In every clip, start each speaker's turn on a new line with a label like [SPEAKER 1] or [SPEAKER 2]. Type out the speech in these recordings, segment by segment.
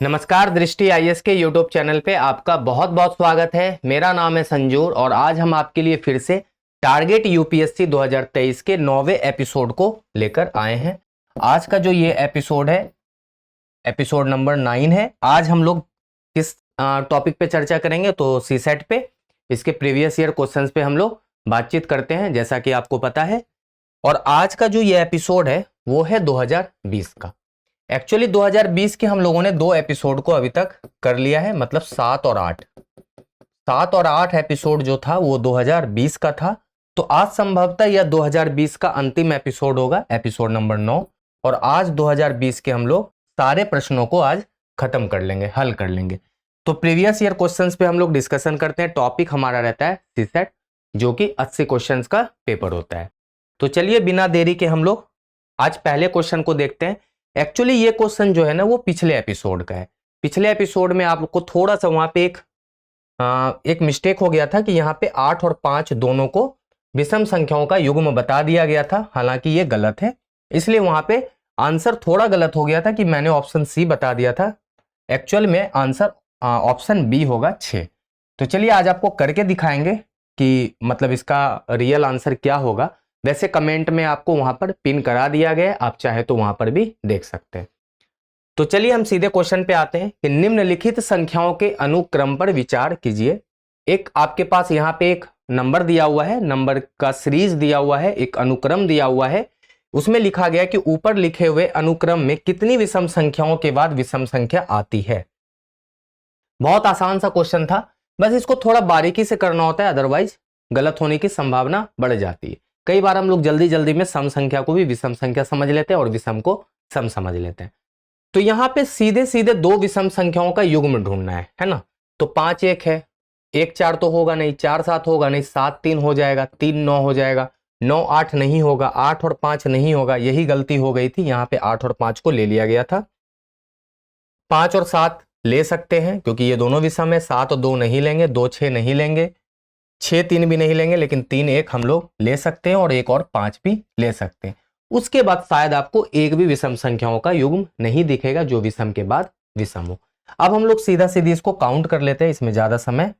[SPEAKER 1] नमस्कार, दृष्टि आईएएस के यूट्यूब चैनल पे आपका बहुत बहुत स्वागत है। मेरा नाम है संजूर और आज हम आपके लिए फिर से टारगेट यूपीएससी 2023 के 9वें एपिसोड को लेकर आए हैं। आज का जो ये एपिसोड है, एपिसोड नंबर 9 है। आज हम लोग किस टॉपिक पे चर्चा करेंगे तो सीसेट पे, इसके प्रीवियस ईयर क्वेश्चंस पे हम लोग बातचीत करते हैं, जैसा कि आपको पता है। और आज का जो ये एपिसोड है वो है 2020 का। एक्चुअली 2020 के हम लोगों ने 2 एपिसोड को अभी तक कर लिया है, मतलब 7 और 8 एपिसोड जो था वो 2020 का था। तो आज संभवतः यह 2020 का अंतिम एपिसोड होगा, एपिसोड नंबर 9। और आज 2020 के हम लोग सारे प्रश्नों को आज खत्म कर लेंगे, हल कर लेंगे। तो प्रीवियस ईयर क्वेश्चंस पे हम लोग डिस्कशन करते हैं। टॉपिक हमारा रहता है सीसेट, जो कि 80 क्वेश्चंस का पेपर होता है। तो चलिए बिना देरी के हम लोग आज पहले क्वेश्चन को देखते हैं। एक्चुअली ये क्वेश्चन जो है ना वो पिछले एपिसोड का है। पिछले एपिसोड में आपको थोड़ा सा वहां पे एक मिस्टेक हो गया था कि यहाँ पे 8 और 5 दोनों को विषम संख्याओं का युग्म बता दिया गया था, हालांकि ये गलत है। इसलिए वहां पे आंसर थोड़ा गलत हो गया था कि मैंने ऑप्शन सी बता दिया था। एक्चुअल में आंसर ऑप्शन बी होगा 6। तो चलिए आज आपको करके दिखाएंगे कि मतलब इसका रियल आंसर क्या होगा। वैसे कमेंट में आपको वहां पर पिन करा दिया गया है, आप चाहे तो वहां पर भी देख सकते हैं। तो चलिए हम सीधे क्वेश्चन पे आते हैं कि निम्नलिखित संख्याओं के अनुक्रम पर विचार कीजिए। एक आपके पास यहाँ पे एक नंबर दिया हुआ है, नंबर का सीरीज दिया हुआ है, एक अनुक्रम दिया हुआ है। उसमें लिखा गया कि ऊपर लिखे हुए अनुक्रम में कितनी विषम संख्याओं के बाद विषम संख्या आती है। बहुत आसान सा क्वेश्चन था, बस इसको थोड़ा बारीकी से करना होता है, अदरवाइज गलत होने की संभावना बढ़ जाती है। कई बार हम लोग जल्दी जल्दी में सम संख्या को भी विषम संख्या समझ लेते हैं और विषम को सम समझ लेते हैं। तो यहां पे सीधे सीधे 2 विषम संख्याओं का युग्म ढूंढना है ना। तो 5 1 है, 1 4 तो होगा नहीं, 4 7 होगा नहीं, 7 3 हो जाएगा, 3 9 हो जाएगा, 9 8 नहीं होगा, 8 और 5 नहीं होगा। यही गलती हो गई थी, यहां पे 8 और 5 को ले लिया गया था। 5 और 7 ले सकते हैं क्योंकि ये दोनों विषम है। 7 और 2 नहीं लेंगे, 2 6 नहीं लेंगे, 6 3 भी नहीं लेंगे, लेकिन 3 1 हम लोग ले सकते हैं और 1 और 5 भी ले सकते हैं। उसके बाद शायद आपको एक भी विषम संख्याओं का युग्म नहीं दिखेगा जो विषम के बाद विषम हो। अब हम लोग सीधा सीधी इसको काउंट कर लेते हैं, इसमें ज्यादा समय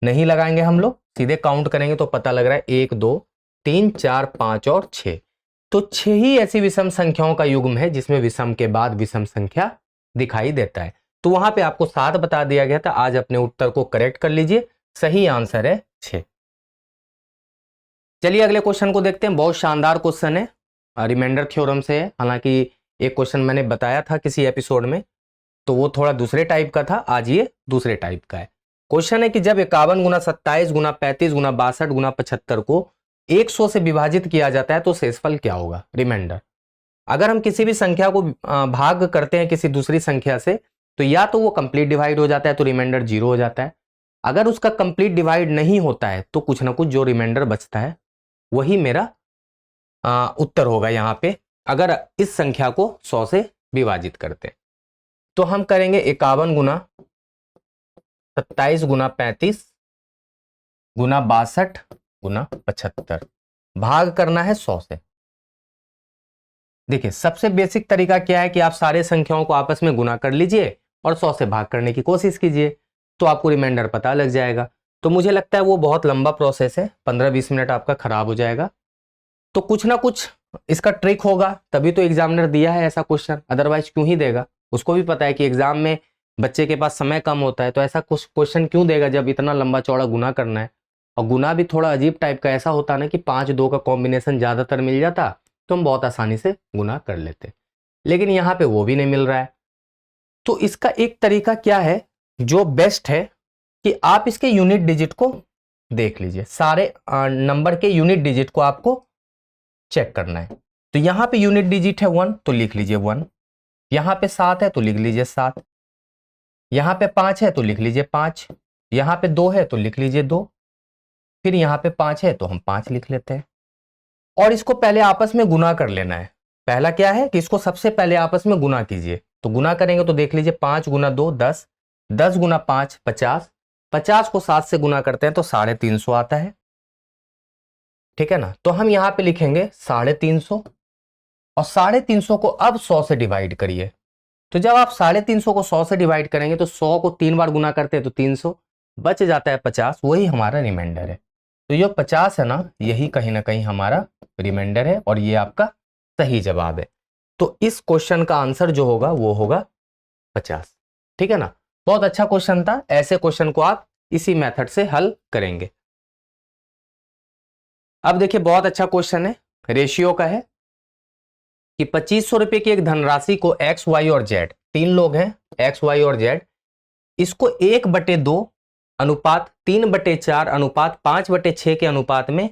[SPEAKER 1] नहीं लगाएंगे, हम लोग सीधे काउंट करेंगे तो पता लग रहा है 1 2 3 4 5 और 6। तो 6 ही ऐसी विषम संख्याओं का युग्म है जिसमें विषम के बाद विषम संख्या दिखाई देता है। तो वहां पे आपको 7 बता दिया गया था। आज अपने उत्तर को करेक्ट कर लीजिए, सही आंसर है 6। चलिए अगले क्वेश्चन को देखते हैं। बहुत शानदार क्वेश्चन है, रिमाइंडर थ्योरम से है। हालांकि एक क्वेश्चन मैंने बताया था किसी एपिसोड में, तो वो थोड़ा दूसरे टाइप का था, आज ये दूसरे टाइप का है। क्वेश्चन है कि जब 51 गुना 27 गुना 35 गुना 62 गुना 75 को 100 से विभाजित किया जाता है तो शेषफल क्या होगा। रिमाइंडर, अगर हम किसी भी संख्या को भाग करते हैं किसी दूसरी संख्या से, तो या तो वो कंप्लीट डिवाइड हो जाता है तो रिमाइंडर 0 हो जाता है। अगर उसका कंप्लीट डिवाइड नहीं होता है तो कुछ ना कुछ जो रिमाइंडर बचता है वही मेरा उत्तर होगा। यहां पे अगर इस संख्या को 100 से विभाजित करते हैं तो हम करेंगे 51 गुना 27 गुना 35 गुना 62 गुना 75, भाग करना है 100 से। देखिए सबसे बेसिक तरीका क्या है कि आप सारे संख्याओं को आपस में गुना कर लीजिए और 100 से भाग करने की कोशिश कीजिए, तो आपको रिमाइंडर पता लग जाएगा। तो मुझे लगता है वो बहुत लंबा प्रोसेस है, 15-20 मिनट आपका खराब हो जाएगा। तो कुछ ना कुछ इसका ट्रिक होगा, तभी तो एग्जामिनर दिया है ऐसा क्वेश्चन, अदरवाइज क्यों ही देगा। उसको भी पता है कि एग्जाम में बच्चे के पास समय कम होता है, तो ऐसा कुछ क्वेश्चन क्यों देगा जब इतना लंबा चौड़ा गुना करना है। और गुना भी थोड़ा अजीब टाइप का ऐसा होता ना कि 5 2 का कॉम्बिनेशन ज्यादातर मिल जाता तो हम बहुत आसानी से गुना कर लेते, लेकिन यहाँ पे वो भी नहीं मिल रहा है। तो इसका एक तरीका क्या है जो बेस्ट है कि आप इसके यूनिट डिजिट को देख लीजिए। सारे नंबर के यूनिट डिजिट को आपको चेक करना है। तो यहां पे यूनिट डिजिट है 1 तो लिख लीजिए 1, यहां पे 7 है तो लिख लीजिए 7, यहां पे 5 है तो लिख लीजिए 5, यहां पे 2 है तो लिख लीजिए 2, फिर यहां पे 5 है तो हम 5 लिख लेते हैं। और इसको पहले आपस में गुना कर लेना है। पहला क्या है कि इसको सबसे पहले आपस में गुना कीजिए। तो गुना करेंगे तो देख लीजिए 5 गुना 2 10, 10 गुना 5 50, 50 को 7 से गुना करते हैं तो 350 आता है, ठीक है ना। तो हम यहां पे लिखेंगे 350 और 350 को अब 100 से डिवाइड करिए। तो जब आप 350 को 100 से डिवाइड करेंगे तो 100 को 3 बार गुना करते हैं तो 300, बच जाता है 50, वही हमारा रिमाइंडर है। तो ये 50 है ना, यही कहीं ना कहीं हमारा रिमाइंडर है और ये आपका सही जवाब है। तो इस क्वेश्चन का आंसर जो होगा वो होगा 50। ठीक है ना, बहुत अच्छा क्वेश्चन था। ऐसे क्वेश्चन को आप इसी मेथड से हल करेंगे। अब देखिए बहुत अच्छा क्वेश्चन है, रेशियो का है कि 2500 रुपए की एक धनराशि को एक्स वाई और जेड, 3 लोग हैं एक्स वाई और जेड, इसको 1/2 अनुपात 3/4 अनुपात 5/6 के अनुपात में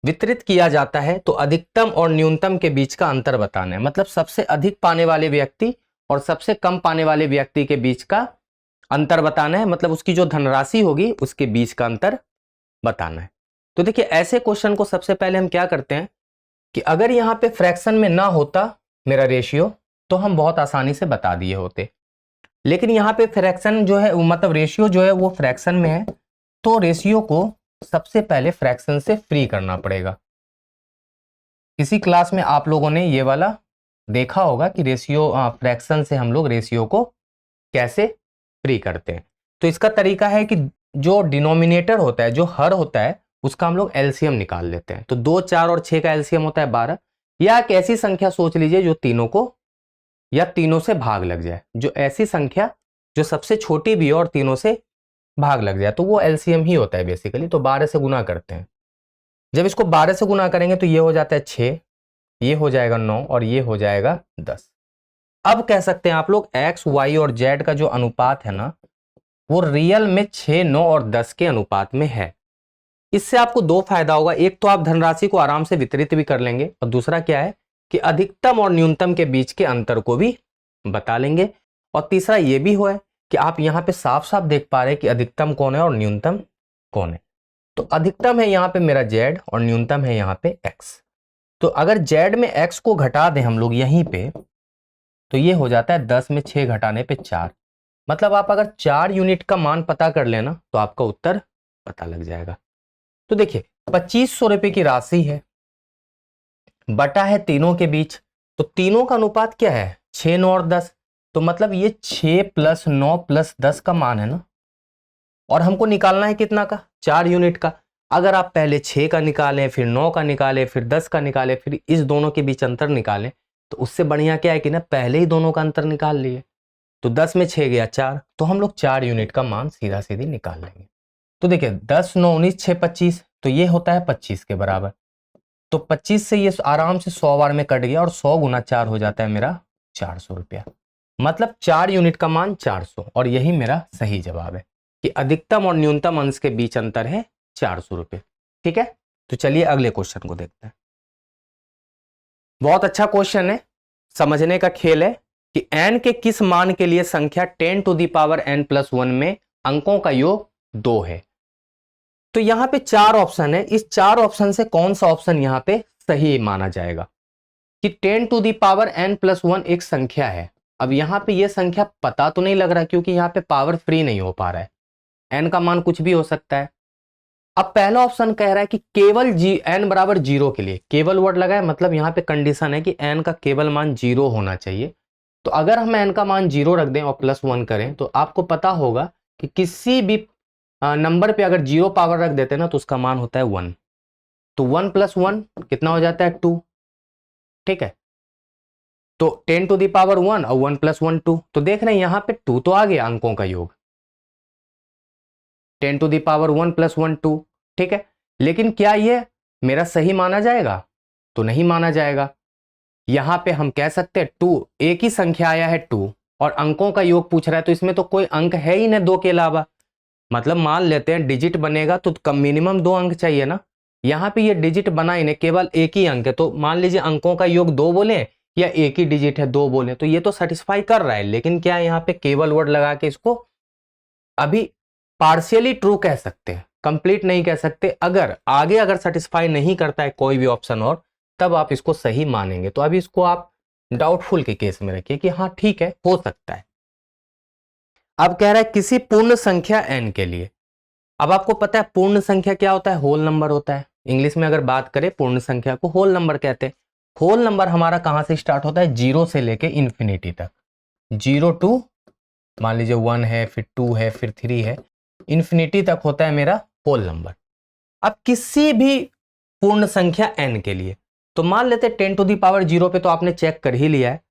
[SPEAKER 1] वितरित किया जाता है, तो अधिकतम और न्यूनतम के बीच का अंतर बताना है। मतलब सबसे अधिक पाने वाले व्यक्ति और सबसे कम पाने वाले व्यक्ति के बीच का अंतर बताना है, मतलब उसकी जो धनराशि होगी उसके बीच का अंतर बताना है। तो देखिए ऐसे क्वेश्चन को सबसे पहले हम क्या करते हैं कि अगर यहां पे फ्रैक्शन में ना होता मेरा रेशियो तो हम बहुत आसानी से बता दिए होते, लेकिन यहां पे फ्रैक्शन जो है मतलब रेशियो जो है वो फ्रैक्शन में है, तो रेशियो को सबसे पहले फ्रैक्शन से फ्री करना पड़ेगा। इसी क्लास में आप लोगों ने ये वाला देखा होगा कि रेशियो फ्रैक्शन से हम लोग रेशियो को कैसे फ्री करते हैं। तो इसका तरीका है कि जो डिनोमिनेटर होता है, जो हर होता है, उसका हम लोग एलसीएम निकाल लेते हैं। तो 2, 4 और 6 का एलसीएम होता है 12, या एक ऐसी संख्या सोच लीजिए जो तीनों को या तीनों से भाग लग जाए, जो ऐसी संख्या जो सबसे छोटी भी हो और तीनों से भाग लग जाए, तो वो एलसीएम ही होता है बेसिकली। तो 12 से गुना करते हैं। जब इसको 12 से गुना करेंगे तो ये हो जाता है 6, ये हो जाएगा 9 और ये हो जाएगा 10। अब कह सकते हैं आप लोग एक्स वाई और जेड का जो अनुपात है ना, वो रियल में 6, 9 और 10 के अनुपात में है। इससे आपको दो फायदा होगा, एक तो आप धनराशि को आराम से वितरित भी कर लेंगे, और दूसरा क्या है कि अधिकतम और न्यूनतम के बीच के अंतर को भी बता लेंगे, और तीसरा ये भी हुआ है कि आप यहां पे साफ साफ देख पा रहे हैं कि अधिकतम कौन है और न्यूनतम कौन है। तो अधिकतम है यहां पे मेरा जेड और न्यूनतम है यहां पे एक्स। तो अगर जेड में एक्स को घटा दें हम लोग यहीं पे, तो ये हो जाता है 10 में 6 घटाने पे 4। मतलब आप अगर 4 यूनिट का मान पता कर लेना तो आपका उत्तर पता लग जाएगा। तो देखिए 2500 रुपए की राशि है, बटा है तीनों के बीच, तो तीनों का अनुपात क्या है 6, 9 और 10। तो मतलब ये 6 + 9 + 10 का मान है ना, और हमको निकालना है कितना का 4 यूनिट का। अगर आप पहले 6 का निकालें, फिर 9 का निकालें, फिर 10 का निकालें, फिर इस दोनों के बीच अंतर निकालें, तो उससे बढ़िया क्या है कि ना पहले ही दोनों का अंतर निकाल लिए। तो 10 में 6 गया 4, तो हम लोग 4 यूनिट का मान सीधा सीधी निकाल लेंगे। तो देखिए 10, 9, 19, 6, 25, तो ये होता है 25 के बराबर। तो 25 से ये आराम से 100 बार में कट गया, और 100 गुना 4 हो जाता है मेरा 400 रुपया। मतलब 4 यूनिट का मान 400, और यही मेरा सही जवाब है कि अधिकतम और न्यूनतम अंश के बीच अंतर है 400 रुपये। ठीक है, तो चलिए अगले क्वेश्चन को देखते हैं। बहुत अच्छा क्वेश्चन है, समझने का खेल है कि n के किस मान के लिए संख्या 10⁻n+1 में अंकों का योग 2 है। तो यहां पे 4 ऑप्शन है, इस 4 ऑप्शन से कौन सा ऑप्शन यहां पे सही माना जाएगा कि 10⁻n+1 एक संख्या है। अब यहां पे ये संख्या पता तो नहीं लग रहा, क्योंकि यहां पे पावर फ्री नहीं हो पा रहा है, n का मान कुछ भी हो सकता है। अब पहला ऑप्शन कह रहा है कि केवल n बराबर 0 के लिए, केवल वर्ड लगा है, मतलब यहां पे कंडीशन है कि n का केवल मान 0 होना चाहिए। तो अगर हम n का मान 0 रख दें और +1 करें, तो आपको पता होगा कि किसी भी नंबर पे अगर 0 पावर रख देते हैं ना तो उसका मान होता है 1। तो 1 + 1 कितना हो जाता है 2। ठीक है, तो 10⁻1 और 1 + 1 2। तो देख रहे हैं यहां पे 2 तो आ गया अंकों का योग, 10⁻1 + 1 2। ठीक है, लेकिन क्या ये मेरा सही माना जाएगा? तो नहीं माना जाएगा। यहां पे हम कह सकते हैं 2, एक ही संख्या आया है 2 और अंकों का योग पूछ रहा है, तो इसमें तो कोई अंक है ही नहीं 2 के अलावा। मतलब मान लेते हैं डिजिट बनेगा तो कम मिनिमम 2 अंक चाहिए ना, यहां पे ये डिजिट बना ही नहीं, केवल एक ही अंक है। तो मान लीजिए अंकों का योग 2 बोले या एक ही डिजिट है 2 बोले, तो ये तो सेटिस्फाई कर रहा है। लेकिन क्या यहाँ पे केवल वर्ड लगा के इसको अभी पार्शियली ट्रू कह सकते हैं, कंप्लीट नहीं कह सकते। अगर आगे अगर सेटिस्फाई नहीं करता है कोई भी ऑप्शन और, तब आप इसको सही मानेंगे। तो अभी इसको आप डाउटफुल के केस में रखिए कि हाँ ठीक है, हो सकता है। अब कह रहा है किसी पूर्ण संख्या n के लिए। अब आपको पता है पूर्ण संख्या क्या होता है? होल नंबर होता है। इंग्लिश में अगर बात करें पूर्ण संख्या को होल नंबर कहते हैं। होल नंबर हमारा कहां से स्टार्ट होता है? 0 से लेके इन्फिनिटी तक। 0 टू मान लीजिए 1 है, फिर 2 है, फिर 3 है, इन्फिनिटी तक होता है मेरा होल नंबर। अब किसी भी पूर्ण संख्या n के लिए तो मान लेते 10 टू दी पावर 0 पे तो आपने चेक कर ही लिया है।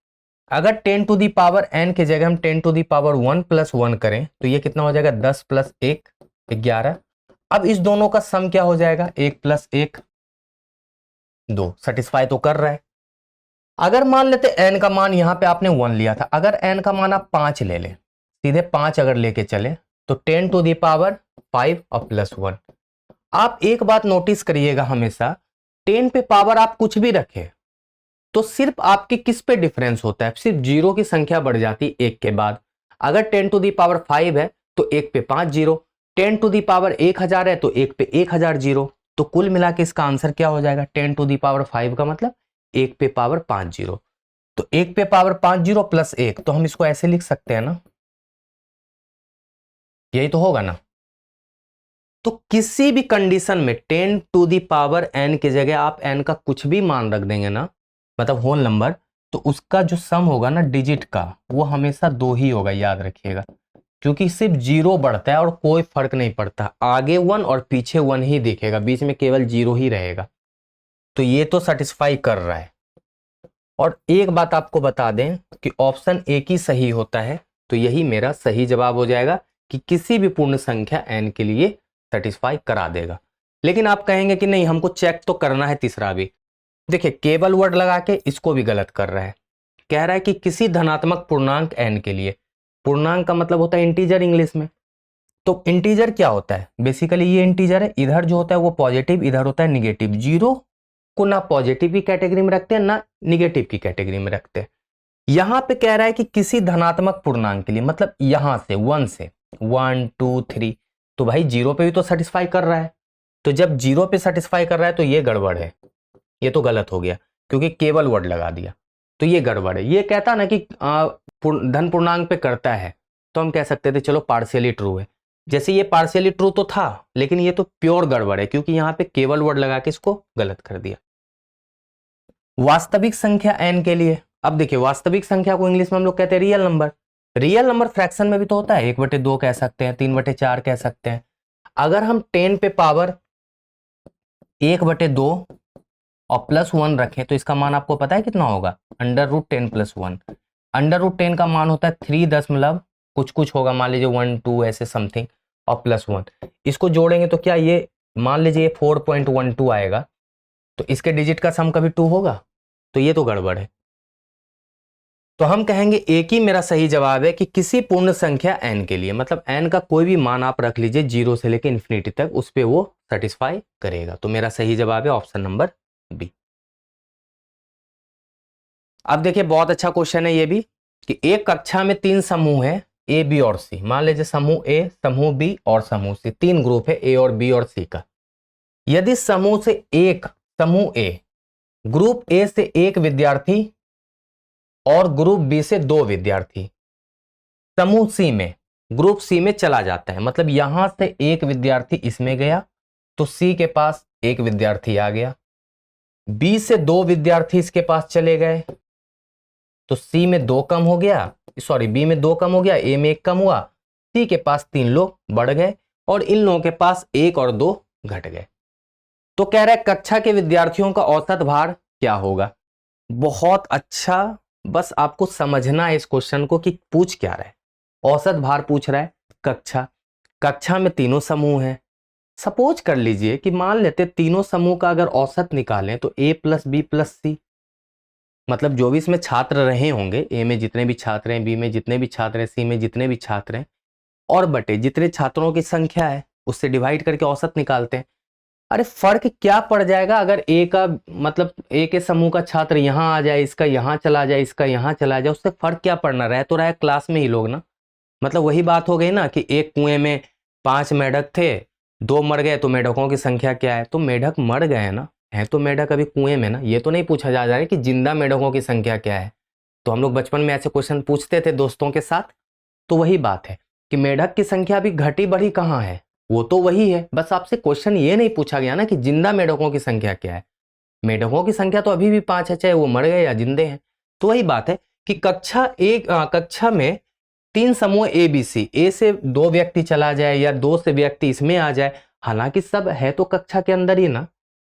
[SPEAKER 1] अगर 10 टू दी पावर n की जगह हम 10 टू दी पावर 1 प्लस 1 करें तो ये कितना हो जाएगा, 10 प्लस 1 11। अब इस दोनों का सम क्या हो जाएगा, 1 प्लस 1 2, सेटिस्फाई तो कर रहा है। अगर मान लेते n का मान यहां पे आपने 1 लिया था, अगर n का मान आप 5 ले लें, सीधे 5 अगर लेके चले तो 10 टू दी पावर 5 और प्लस 1। आप एक बात नोटिस करिएगा, हमेशा 10 पे पावर आप कुछ भी रखे तो सिर्फ आपकी किस पे डिफरेंस होता है, सिर्फ जीरो की संख्या बढ़ जाती एक के बाद। अगर 10 टू दी पावर 5 है तो एक पे 5 जीरो, 10 टू दी पावर 1000 है तो एक पे 1000 जीरो। तो कुल मिला के इसका आंसर क्या हो जाएगा, 10 टू दी पावर 5 का मतलब एक पे पावर 5 जीरो। तो एक पे पावर 5 जीरो प्लस 1, तो हम इसको ऐसे लिख सकते हैं ना, यही तो होगा ना। तो किसी भी कंडीशन में 10 टू दी पावर n की जगह आप n का कुछ भी मान रख देंगे ना, मतलब होल नंबर, तो उसका जो सम होगा ना डिजिट का, वो हमेशा 2 ही होगा, याद रखिएगा। क्योंकि सिर्फ जीरो बढ़ता है और कोई फर्क नहीं पड़ता, आगे 1 और पीछे 1 ही दिखेगा, बीच में केवल जीरो ही रहेगा। तो ये तो सेटिस्फाई कर रहा है। और एक बात आपको बता दें कि ऑप्शन ए की सही होता है, तो यही मेरा सही जवाब हो जाएगा कि किसी भी पूर्ण संख्या n के लिए सेटिस्फाई करा देगा। लेकिन आप कहेंगे कि नहीं, हमको चेक तो करना है तीसरा भी। देखिए, केवल वर्ड लगा के इसको भी गलत कर रहा है। कह रहा है कि किसी धनात्मक पूर्णांक n के लिए, पूर्णांक का मतलब होता है इंटीजर इंग्लिश में। तो इंटीजर क्या होता है, बेसिकली ये इंटीजर है, इधर जो होता है वो पॉजिटिव, इधर होता है निगेटिव। जीरो को ना पॉजिटिव की कैटेगरी में रखते हैं ना निगेटिव की कैटेगरी में रखते हैं। यहां पे कह रहा है कि किसी धनात्मक पूर्णांक के लिए, मतलब यहां से 1 से 1 2 3, तो भाई जीरो पे भी तो सेटिस्फाई कर रहा है। तो जब जीरो पे सेटिस्फाई कर रहा है तो ये गड़बड़ है, ये तो गलत हो गया क्योंकि केवल वर्ड लगा दिया, तो ये गड़बड़ है। ये कहता ना कि धन पूर्णांक पे करता है, तो हम कह सकते थे चलो पार्शियली ट्रू है। जैसे ये पार्शियली ट्रू तो था, लेकिन ये तो प्योर गड़बड़ है क्योंकि यहां पे केवल वर्ड लगा के इसको गलत कर दिया। वास्तविक संख्या n के लिए, अब देखिए वास्तविक संख्या को इंग्लिश में हम लोग कहते हैं real number. Real number fraction में भी तो होता है, 1/2 कह सकते हैं, 3/4 कह सकते हैं। अगर हम 10 पे पावर 1/2 और प्लस 1 रखें तो इसका मान आपको पता है कितना होगा, √10 + 1। √10 का मान होता है 3 दशमलव कुछ कुछ होगा, मान लीजिए 1 2 ऐसे समथिंग, और प्लस 1 इसको जोड़ेंगे तो क्या ये मान लीजिए ये 4.12 आएगा। तो इसके डिजिट का सम कभी 2 होगा, तो ये तो गड़बड़ है। तो हम कहेंगे एक ही मेरा सही जवाब है कि किसी पूर्ण संख्या n के लिए, मतलब n का कोई भी मान आप रख लीजिए 0 से लेकर इन्फिनिटी तक, उस पे वो सेटिस्फाई करेगा। तो मेरा सही जवाब है ऑप्शन नंबर बी। अब देखिए बहुत अच्छा क्वेश्चन है ये भी, कि एक कक्षा में 3 समूह है ए बी और सी। मान लीजिए समूह ए, समूह बी और समूह सी, 3 ग्रुप है ए और बी और सी का। यदि समूह से एक, समूह ए ग्रुप ए से एक विद्यार्थी और ग्रुप बी से 2 विद्यार्थी समूह सी में, ग्रुप सी में चला जाता है, मतलब यहां से एक विद्यार्थी इसमें गया तो सी के पास एक विद्यार्थी आ गया, बी से 2 विद्यार्थी इसके पास चले गए तो सी में 2 कम हो गया, सॉरी बी में 2 कम हो गया, ए में 1 कम हुआ, सी के पास 3 लोग बढ़ गए और इन लोगों के पास 1 और 2 घट गए। तो कह रहा है कक्षा के विद्यार्थियों का औसत भार क्या होगा। बहुत अच्छा, बस आपको समझना है इस क्वेश्चन को कि पूछ क्या रहा है। औसत भार पूछ रहा है, कक्षा में तीनों समूह हैं। सपोज कर लीजिए कि मान लेते तीनों समूह का अगर औसत निकालें तो a + b + c, मतलब जो भी इसमें छात्र रहे होंगे, ए में जितने भी छात्र हैं, बी में जितने भी छात्र हैं, सी में जितने भी छात्र हैं, और बटे जितने छात्रों की संख्या है उससे डिवाइड करके औसत निकालते हैं। अरे फर्क क्या पड़ जाएगा अगर ए का, मतलब ए के समूह का छात्र यहां आ जाए, इसका यहां चला जाए, इसका यहां चला जाए, उससे फर्क क्या पड़ना, रह तो रहा है क्लास में ही लोग ना। मतलब वही बात हो गई ना कि एक कुएं में 5 मेढक थे, 2 मर गए, तो मेढकों की संख्या क्या है, तो मेढक मर गए ना, है तो मेढक अभी कुएं में ना। ये तो नहीं पूछा जा रहा है कि जिंदा मेढकों की संख्या क्या है। तो हम लोग बचपन में ऐसे क्वेश्चन पूछते थे दोस्तों के साथ, तो वही बात है कि मेढक की संख्या अभी घटी बढ़ी कहाँ है, वो तो वही है। बस आपसे क्वेश्चन ये नहीं पूछा गया ना कि जिंदा मेढकों की संख्या क्या है। मेढकों की संख्या तो अभी भी 5 है, चाहे वो मर गए या जिंदे हैं। तो वही बात है कि कक्षा में 3 समूह ए बी सी, ए से 2 व्यक्ति चला जाए या 2 से व्यक्ति इसमें आ जाए, हालांकि सब है तो कक्षा के अंदर ही ना,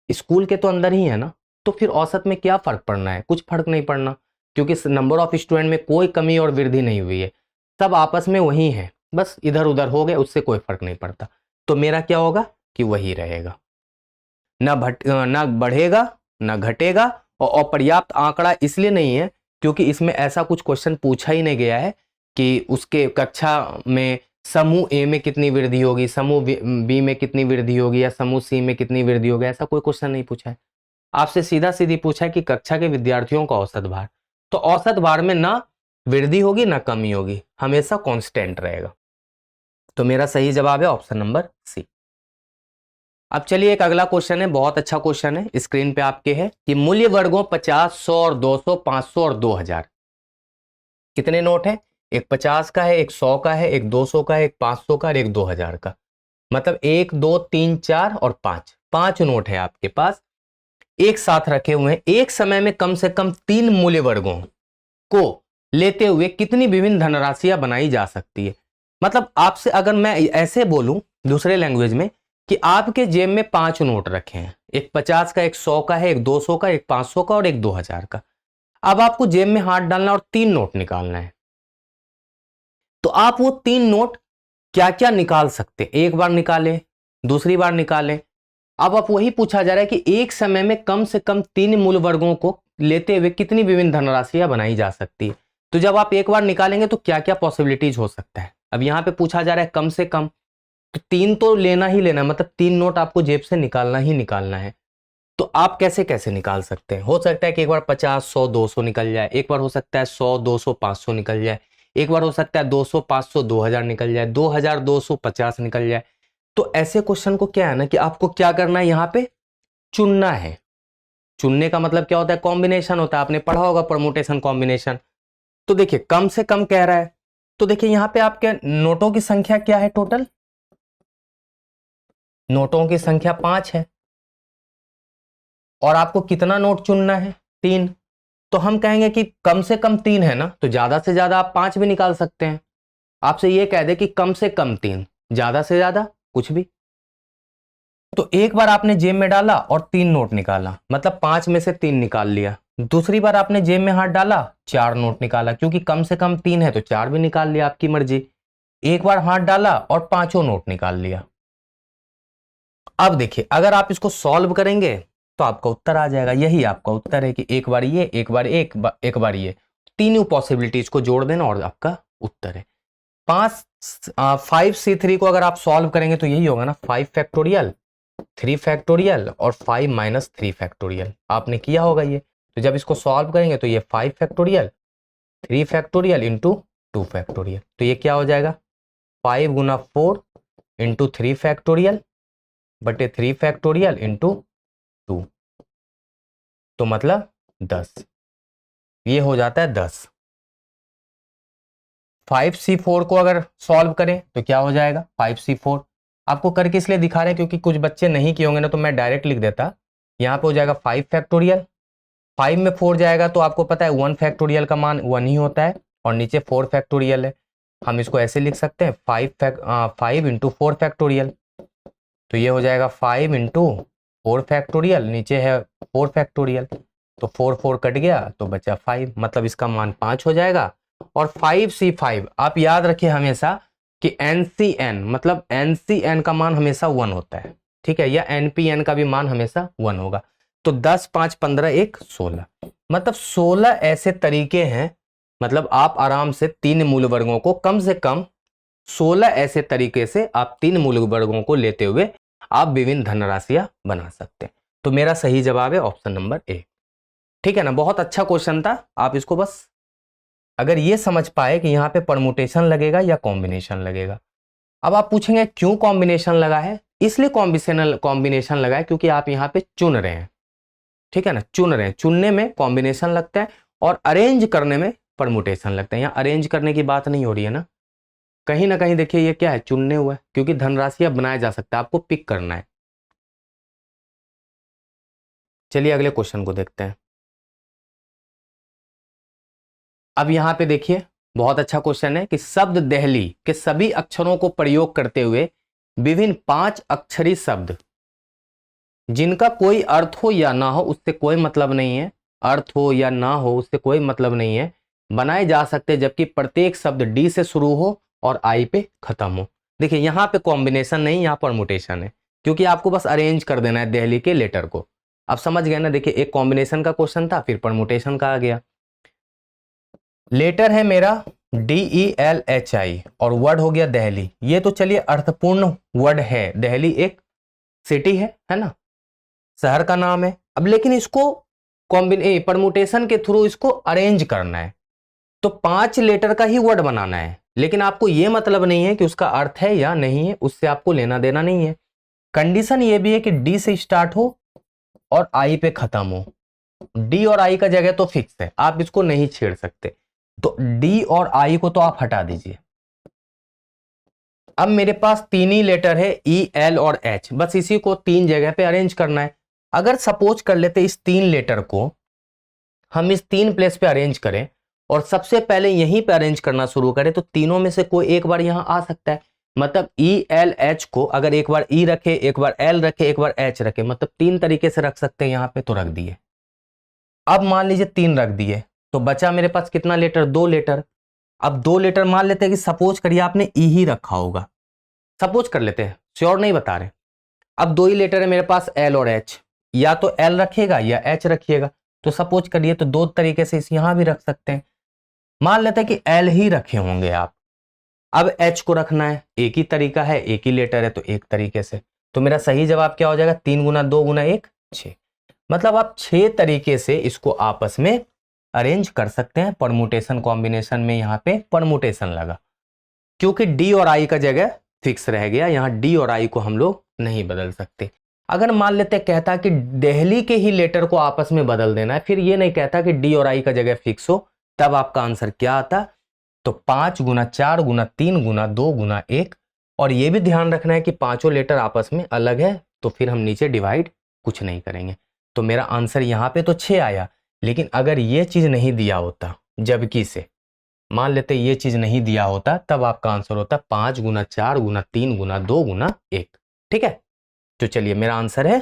[SPEAKER 1] स्कूल के तो अंदर ही है ना, तो फिर औसत में क्या फर्क पड़ना है? कुछ फर्क नहीं पड़ना, क्योंकि नंबर ऑफ स्टूडेंट में कोई कमी और वृद्धि नहीं हुई है, सब आपस में वही है, बस इधर उधर हो गए, उससे कोई फर्क नहीं पड़ता। तो मेरा क्या होगा कि वही रहेगा, ना बढ़ेगा ना घटेगा। और अपर्याप्त आंकड़ा इसलिए नहीं है क्योंकि इसमें ऐसा कुछ क्वेश्चन पूछा ही नहीं गया है कि उसके कक्षा में समूह ए में कितनी वृद्धि होगी, समूह बी में कितनी वृद्धि होगी या समूह सी में कितनी वृद्धि होगी, ऐसा कोई क्वेश्चन नहीं पूछा है। आपसे सीधा सीधी पूछा है कि कक्षा के विद्यार्थियों का औसत भार, तो औसत भार में ना वृद्धि होगी ना कमी होगी, हमेशा कांस्टेंट रहेगा। तो मेरा सही जवाब है ऑप्शन नंबर सी। अब चलिए एक अगला क्वेश्चन है, बहुत अच्छा क्वेश्चन है, स्क्रीन पे आपके है कि मूल्य वर्गों 50, 100 और 200, 500 और 2000 कितने नोट है? एक 50 का है, एक 100 का है, एक 200 का है, एक 500 का और एक 2000 का। मतलब 1 2 3 4 और 5, 5 नोट है आपके पास, एक साथ रखे हुए हैं। एक समय में कम से कम 3 मूल्य वर्गों को लेते हुए कितनी विभिन्न धनराशियां बनाई जा सकती है? मतलब आपसे अगर मैं ऐसे बोलूं दूसरे लैंग्वेज में कि आपके जेब में 5 नोट रखे हैं, एक 50 का, एक 100 का है, एक 200 का, एक 500 का और एक 2000 का। अब आपको जेब में हाथ डालना और 3 नोट निकालना है, तो आप वो 3 नोट क्या क्या निकाल सकते? एक बार निकालें, दूसरी बार निकालें। अब आप वही पूछा जा रहा है कि एक समय में कम से कम 3 मूल वर्गों को लेते हुए कितनी विभिन्न धनराशियां बनाई जा सकती है। तो जब आप एक बार निकालेंगे तो क्या क्या पॉसिबिलिटीज हो सकता है? अब यहां पे पूछा जा रहा है कम से कम, तो 3 तो लेना ही लेना, मतलब 3 नोट आपको जेब से निकालना ही निकालना है। तो आप कैसे कैसे निकाल सकते हैं? हो सकता है कि एक बार 50, 100, 200 निकल जाए, एक बार हो सकता है 100, 200, 500 निकल जाए, एक बार हो सकता है 200, 500, 2000 निकल जाए, 2000, 250 निकल जाए। तो ऐसे क्वेश्चन को क्या है ना कि आपको क्या करना है, यहां पे चुनना है। चुनने का मतलब क्या होता है? कॉम्बिनेशन होता है, आपने पढ़ा होगा परमुटेशन कॉम्बिनेशन। तो देखिए कम से कम कह रहा है, तो देखिए यहां पे आपके नोटों की संख्या क्या है? टोटल नोटों की संख्या 5 है और आपको कितना नोट चुनना है? 3। तो हम कहेंगे कि कम से कम 3 है ना, तो ज्यादा से ज्यादा आप 5 भी निकाल सकते हैं। आपसे ये कह दे कि कम से कम 3, ज्यादा से ज्यादा कुछ भी। तो एक बार आपने जेब में डाला और 3 नोट निकाला, मतलब 5 में से 3 निकाल लिया। दूसरी बार आपने जेब में हाथ डाला, 4 नोट निकाला, क्योंकि कम से कम 3 है तो 4 भी निकाल लिया, आपकी मर्जी। एक बार हाथ डाला और 5 नोट निकाल लिया। अब देखिए अगर आप इसको सॉल्व करेंगे तो आपका उत्तर आ जाएगा, यही आपका उत्तर है कि एक बार ये, एक बार एक बार ये, तीनों पॉसिबिलिटीज को जोड़ देना और आपका उत्तर है 5। 5C3 को अगर आप सॉल्व करेंगे तो यही होगा ना, 5 फैक्टोरियल, 3 फैक्टोरियल और 5 माइनस 3 फैक्टोरियल। आपने किया होगा ये, तो जब इसको सॉल्व करेंगे तो ये 5 फैक्टोरियल, 3 फैक्टोरियल इंटू 2 फैक्टोरियल, तो ये क्या हो जाएगा? 5 गुना 4 इंटू 3 फैक्टोरियल बटे 3 फैक्टोरियल इंटू 2, तो मतलब 10, ये हो जाता है 10। 5C4 को अगर सॉल्व करें तो क्या हो जाएगा? 5C4 आपको करके इसलिए दिखा रहे हैं क्योंकि कुछ बच्चे नहीं किए होंगे ना, तो मैं डायरेक्ट लिख देता। यहाँ पे हो जाएगा 5 फैक्टोरियल, 5 में 4 जाएगा तो आपको पता है 1 फैक्टोरियल का मान 1 ही होता है और नीचे 4 फैक्टोरियल है। हम इसको ऐसे लिख सकते हैं 5 इंटू 4 फैक्टोरियल, तो ये हो जाएगा 5 इंटू 4 फैक्टोरियल, नीचे है 4 फैक्टोरियल, तो 4 4 कट गया तो बचा 5, मतलब इसका मान 5 हो जाएगा। और 5C5 आप याद रखिए हमेशा कि NCN मतलब NCN का मान हमेशा 1 होता है, ठीक है, या NPN का भी मान हमेशा 1 होगा। तो 10 5 15 1 16, मतलब 16 ऐसे तरीके हैं, मतलब आप आराम से 3 मूल वर्गों को कम से कम 16 ऐसे तरीके से आप 3 मूल वर्गों को लेते हुए आप विभिन्न धनराशियां बना सकते हैं। तो मेरा सही जवाब है ऑप्शन नंबर ए। ठीक है ना, बहुत अच्छा क्वेश्चन था। आप इसको बस अगर ये समझ पाए कि यहाँ पे परमुटेशन लगेगा या कॉम्बिनेशन लगेगा। अब आप पूछेंगे क्यों कॉम्बिनेशन लगा है? इसलिए कॉम्बिनेशन लगा है क्योंकि आप यहाँ पे चुन रहे हैं, ठीक है ना, चुन रहे हैं, चुनने में कॉम्बिनेशन लगता है और अरेंज करने में परमुटेशन लगता है। यहाँ अरेंज करने की बात नहीं हो रही है ना कहीं देखिए ये क्या है, चुनने हुआ है, क्योंकि धनराशियां बनाया जा सकता है, आपको पिक करना है। चलिए अगले क्वेश्चन को देखते हैं। अब यहां पे देखिए बहुत अच्छा क्वेश्चन है कि शब्द देहली के सभी अक्षरों को प्रयोग करते हुए विभिन्न 5 अक्षरी शब्द जिनका कोई अर्थ हो या ना हो उससे कोई मतलब नहीं है, अर्थ हो या ना हो उससे कोई मतलब नहीं है, बनाए जा सकते जबकि प्रत्येक शब्द डी से शुरू हो और आई पे खत्म हो। देखिए यहाँ पे कॉम्बिनेशन नहीं, यहाँ परमुटेशन है, क्योंकि आपको बस अरेंज कर देना है दिल्ली के लेटर को। अब समझ गए ना। देखिए एक कॉम्बिनेशन का क्वेश्चन था, फिर परमुटेशन का आ गया। लेटर है मेरा DELHI और वर्ड हो गया दिल्ली। ये तो चलिए अर्थपूर्ण वर्ड है, दिल्ली एक सिटी है ना, शहर का नाम है। अब लेकिन इसको परमुटेशन के थ्रू इसको अरेंज करना है, तो 5 लेटर का ही वर्ड बनाना है, लेकिन आपको यह मतलब नहीं है कि उसका अर्थ है या नहीं है, उससे आपको लेना देना नहीं है। कंडीशन ये भी है कि डी से स्टार्ट हो और आई पे खत्म हो। डी और आई का जगह तो फिक्स है, आप इसको नहीं छेड़ सकते, तो डी और आई को तो आप हटा दीजिए। अब मेरे पास 3 ही लेटर है EL और H, बस इसी को 3 जगह पे अरेंज करना है। अगर सपोज कर लेते इस 3 लेटर को हम इस 3 प्लेस पे अरेंज करें और सबसे पहले यहीं पे अरेंज करना शुरू करें, तो तीनों में से कोई एक बार यहां आ सकता है। मतलब ELH को अगर एक बार E रखे, एक बार L रखे, एक बार H रखे, मतलब 3 तरीके से रख सकते हैं। यहां पे तो रख दिए। अब मान लीजिए 3 रख दिए, तो बचा मेरे पास कितना लेटर? 2 लेटर। अब 2 लेटर मान लेते हैं कि सपोज करिए आपने E ही रखा होगा, सपोज कर लेते हैं, श्योर नहीं बता रहे। अब 2 ही लेटर है मेरे पास L और H, या तो L रखिएगा या H रखिएगा, तो सपोज करिए तो 2 तरीके से इस यहां भी रख सकते हैं। मान लेते हैं कि L ही रखे होंगे आप, अब H को रखना है, एक ही तरीका है, एक ही लेटर है, तो एक तरीके से। तो मेरा सही जवाब क्या हो जाएगा? 3 गुना 2 गुना 1 6। मतलब आप 6 तरीके से इसको आपस में अरेंज कर सकते हैं। परमुटेशन कॉम्बिनेशन में यहां पे परमुटेशन लगा, क्योंकि डी और आई का जगह फिक्स रह गया। यहां डी और आई को हम लोग नहीं बदल सकते। अगर मान लेते कहता कि दिल्ली के ही लेटर को आपस में बदल देना है, फिर ये नहीं कहता कि डी और आई का जगह फिक्स हो, तब आपका आंसर क्या आता? तो 5 गुना 4 गुना 3 गुना 2 गुना 1। और ये भी ध्यान रखना है कि पांचों लेटर आपस में अलग है, तो फिर हम नीचे डिवाइड कुछ नहीं करेंगे। तो मेरा आंसर यहां पे तो 6 आया, लेकिन अगर ये चीज नहीं दिया होता, जबकि से मान लेते ये चीज नहीं दिया होता, तब आपका आंसर होता 5 गुना 4 गुना 3 गुना 2 गुना 1। ठीक है, तो चलिए मेरा आंसर है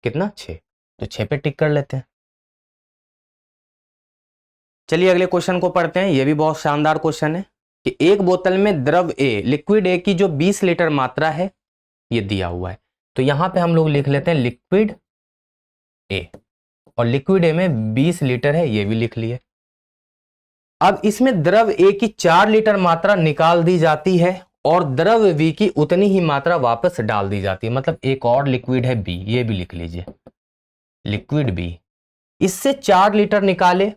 [SPEAKER 1] कितना? 6। तो 6 पे टिक कर लेते हैं। चलिए अगले क्वेश्चन को पढ़ते हैं। यह भी बहुत शानदार क्वेश्चन है कि एक बोतल में द्रव ए, लिक्विड ए की जो 20 लीटर मात्रा है, ये दिया हुआ है। तो यहां पे हम लोग लिख लेते हैं लिक्विड ए, और लिक्विड ए में 20 लीटर है, ये भी लिख लिए। अब इसमें द्रव ए की 4 लीटर मात्रा निकाल दी जाती है और द्रव बी की उतनी ही मात्रा वापस डाल दी जाती है। मतलब एक और लिक्विड है बी, ये भी लिख लीजिए, लिक्विड बी। इससे 4 लीटर निकाले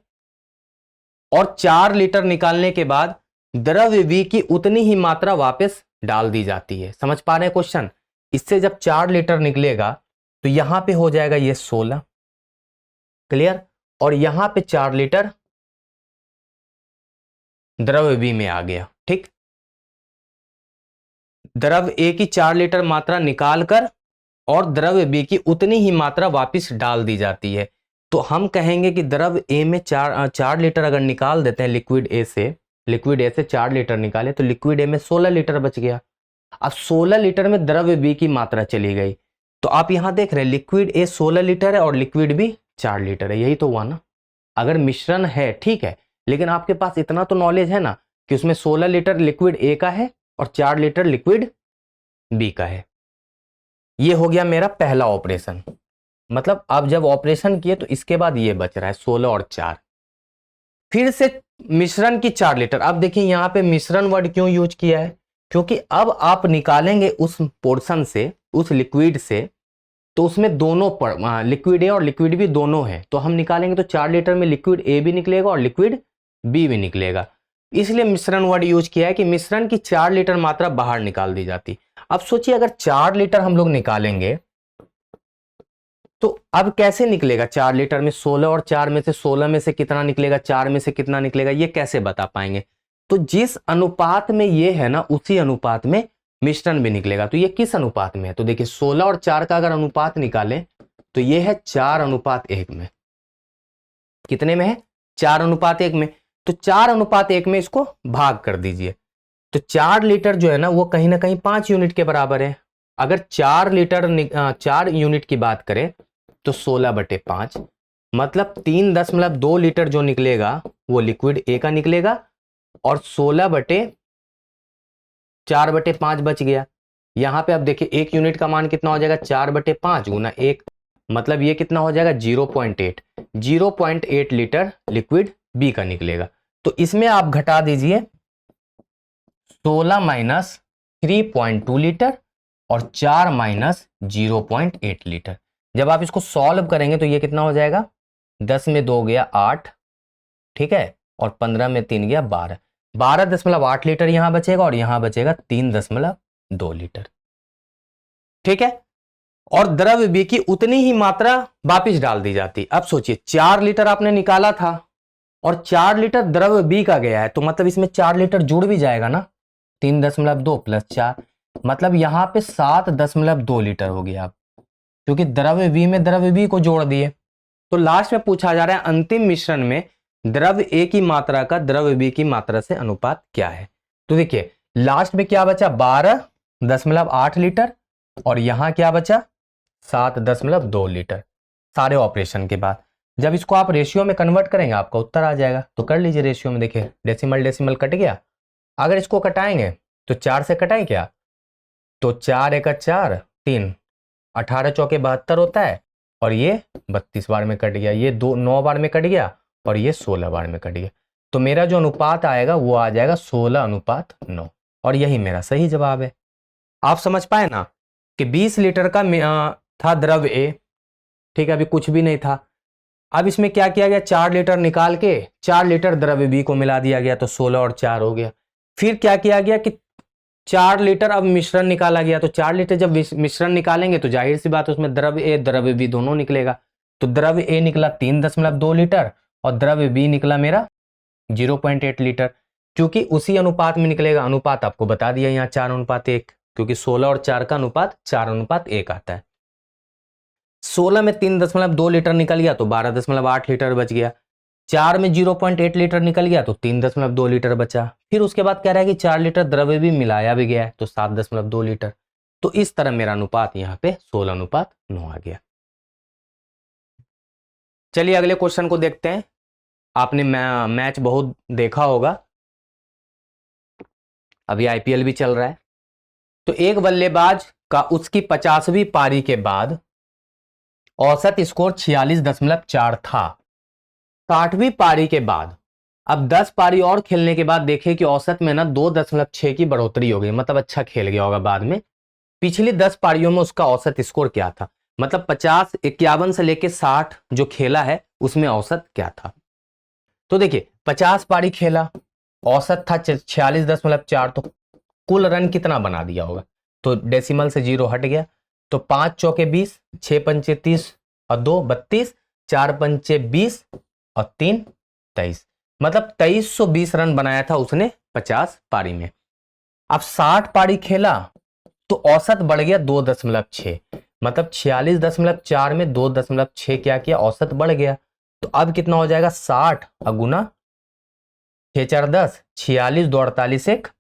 [SPEAKER 1] और 4 लीटर निकालने के बाद द्रव बी की उतनी ही मात्रा वापस डाल दी जाती है। समझ पा रहे हैं क्वेश्चन? इससे जब 4 लीटर निकलेगा तो यहां पे हो जाएगा ये 16, क्लियर? और यहां पे 4 लीटर द्रव बी में आ गया। ठीक, द्रव ए की 4 लीटर मात्रा निकालकर और द्रव बी की उतनी ही मात्रा वापस डाल दी जाती है। तो हम कहेंगे कि द्रव ए में 4 लीटर अगर निकाल देते हैं लिक्विड ए से 4 लीटर निकाले, तो लिक्विड ए में 16 लीटर बच गया। अब 16 लीटर में द्रव बी की मात्रा चली गई, तो आप यहां देख रहे हैं लिक्विड ए 16 लीटर है और लिक्विड बी 4 लीटर है। यही तो हुआ ना। अगर मिश्रण है ठीक है, लेकिन आपके पास इतना तो नॉलेज है ना कि उसमें 16 लीटर लिक्विड ए का है और 4 लीटर लिक्विड बी का है। ये हो गया मेरा पहला ऑपरेशन। मतलब अब जब ऑपरेशन किए तो इसके बाद ये बच रहा है 16 और 4। फिर से मिश्रण की 4 लीटर। अब देखिए यहां पे मिश्रण वर्ड क्यों यूज किया है? क्योंकि अब आप निकालेंगे उस पोर्शन से, उस लिक्विड से, तो उसमें दोनों लिक्विड ए और लिक्विड बी दोनों है, तो हम निकालेंगे तो 4 लीटर में लिक्विड ए भी निकलेगा और लिक्विड बी भी निकलेगा। इसलिए मिश्रण वर्ड यूज किया है कि मिश्रण की 4 लीटर मात्रा बाहर निकाल दी जाती। अब सोचिए अगर 4 लीटर हम लोग निकालेंगे तो अब कैसे निकलेगा? 4 लीटर में 16 और 4 में से 16 में से कितना निकलेगा, 4 में से कितना निकलेगा, ये कैसे बता पाएंगे? तो जिस अनुपात में ये है ना, उसी अनुपात में मिश्रण भी निकलेगा। तो ये किस अनुपात में है? तो देखिए 16 और 4 का अगर अनुपात निकालें तो ये है 4:1 में। कितने में है? 4:1 में। तो 4:1 में इसको भाग कर दीजिए। तो 4 लीटर जो है ना वो कहीं ना कहीं 5 यूनिट के बराबर है। अगर 4 यूनिट की बात करें तो 16/5 मतलब 3.2 लीटर जो निकलेगा वो लिक्विड ए का निकलेगा, और 16/4/5 बच गया। यहां पे अब देखिए 1 यूनिट का मान कितना हो जाएगा, 4/5 गुना 1, मतलब ये कितना हो जाएगा 0.8 लीटर लिक्विड बी का निकलेगा। तो इसमें आप घटा दीजिए 16 माइनस 3.2 लीटर और 4 माइनस 0.8 लीटर। जब आप इसको सॉल्व करेंगे तो ये कितना हो जाएगा, 10 में 2 गया 8, ठीक है, और 15 में 3 गया 12, 12.8 लीटर यहां बचेगा और यहां बचेगा 3.2 लीटर, ठीक है। और द्रव्य बी की उतनी ही मात्रा वापिस डाल दी जाती। अब सोचिए 4 लीटर आपने निकाला था और 4 लीटर द्रव्य बी का गया है, तो मतलब इसमें 4 लीटर जुड़ भी जाएगा ना, 3.2 प्लस 4, मतलब यहां पे 7.2 लीटर हो गया, क्योंकि द्रव्य बी में द्रव्य बी को जोड़ दिए। तो लास्ट में पूछा जा रहा है अंतिम मिश्रण में द्रव्य ए की मात्रा का द्रव्य बी की मात्रा से अनुपात क्या है। तो देखिए लास्ट में क्या बचा, 12.8 लीटर, और यहां क्या बचा 7.2 लीटर, सारे ऑपरेशन के बाद। जब इसको आप रेशियो में कन्वर्ट करेंगे आपका उत्तर आ जाएगा। तो कर लीजिए रेशियो में, देखिए डेसिमल डेसिमल कट गया। अगर इसको कटाएंगे तो 4 से कटाएं क्या, तो 4 × 4 3, 18 चौके 72 होता है, और ये 32 बार में कट गया, ये 9 बार में कट गया, और ये 16 बार में कट गया। तो मेरा जो अनुपात आएगा वो आ जाएगा 16:9, और यही मेरा सही जवाब है। आप समझ पाए ना कि 20 लीटर का था द्रव्य ए, ठीक है, अभी कुछ भी नहीं था। अब इसमें क्या किया गया, 4 लीटर निकाल के 4 लीटर द्रव्य बी को मिला दिया गया, तो 16 और 4 हो गया। फिर क्या किया गया कि 4 लीटर अब मिश्रण निकाला गया, तो 4 लीटर जब मिश्रण निकालेंगे तो जाहिर सी बात उसमें द्रव्य ए द्रव्य बी दोनों निकलेगा। तो द्रव्य ए निकला 3.2 लीटर और द्रव्य बी निकला मेरा 0.8 लीटर, क्योंकि उसी अनुपात में निकलेगा। अनुपात आपको बता दिया यहाँ 4:1, क्योंकि 16 और 4 का अनुपात 4:1 आता है। 16 में 3.2 लीटर निकल गया तो 12.8 लीटर बच गया। 4 में 0.8 लीटर निकल गया तो 3.2 लीटर बचा। फिर उसके बाद कह रहा है कि 4 लीटर द्रव्य भी मिलाया भी गया है, तो 7.2 लीटर। तो इस तरह मेरा अनुपात यहाँ पे 16:9 आ गया। चलिए अगले क्वेश्चन को देखते हैं। आपने मैच बहुत देखा होगा, अभी आईपीएल भी चल रहा है। तो एक बल्लेबाज का उसकी 50वीं पारी के बाद औसत स्कोर 46.4 था। 60वीं पारी के बाद अब 10 पारी और खेलने के बाद देखे कि औसत में ना 2.6 की बढ़ोतरी हो गई, मतलब अच्छा खेल गया होगा बाद में। पिछली 10 पारियों में उसका औसत स्कोर क्या था, मतलब 50, 51 से लेके 60 जो खेला है उसमें औसत क्या था। तो देखिए 50 पारी खेला, औसत था 46.4, तो कुल रन कितना बना दिया होगा, तो डेसिमल से 0 हट गया, तो 5 चौके 20, 6 पंचे 30 और 2 32, 4 पंचे 20 और 3 23, मतलब 2320 रन बनाया था उसने 50 पारी में। अब 60 पारी खेला तो औसत बढ़ गया 2.6, मतलब 46.4 में 2.6 क्या किया, औसत बढ़ गया। तो अब कितना हो जाएगा, 60 गुना 6 4 10, 46 2 48 1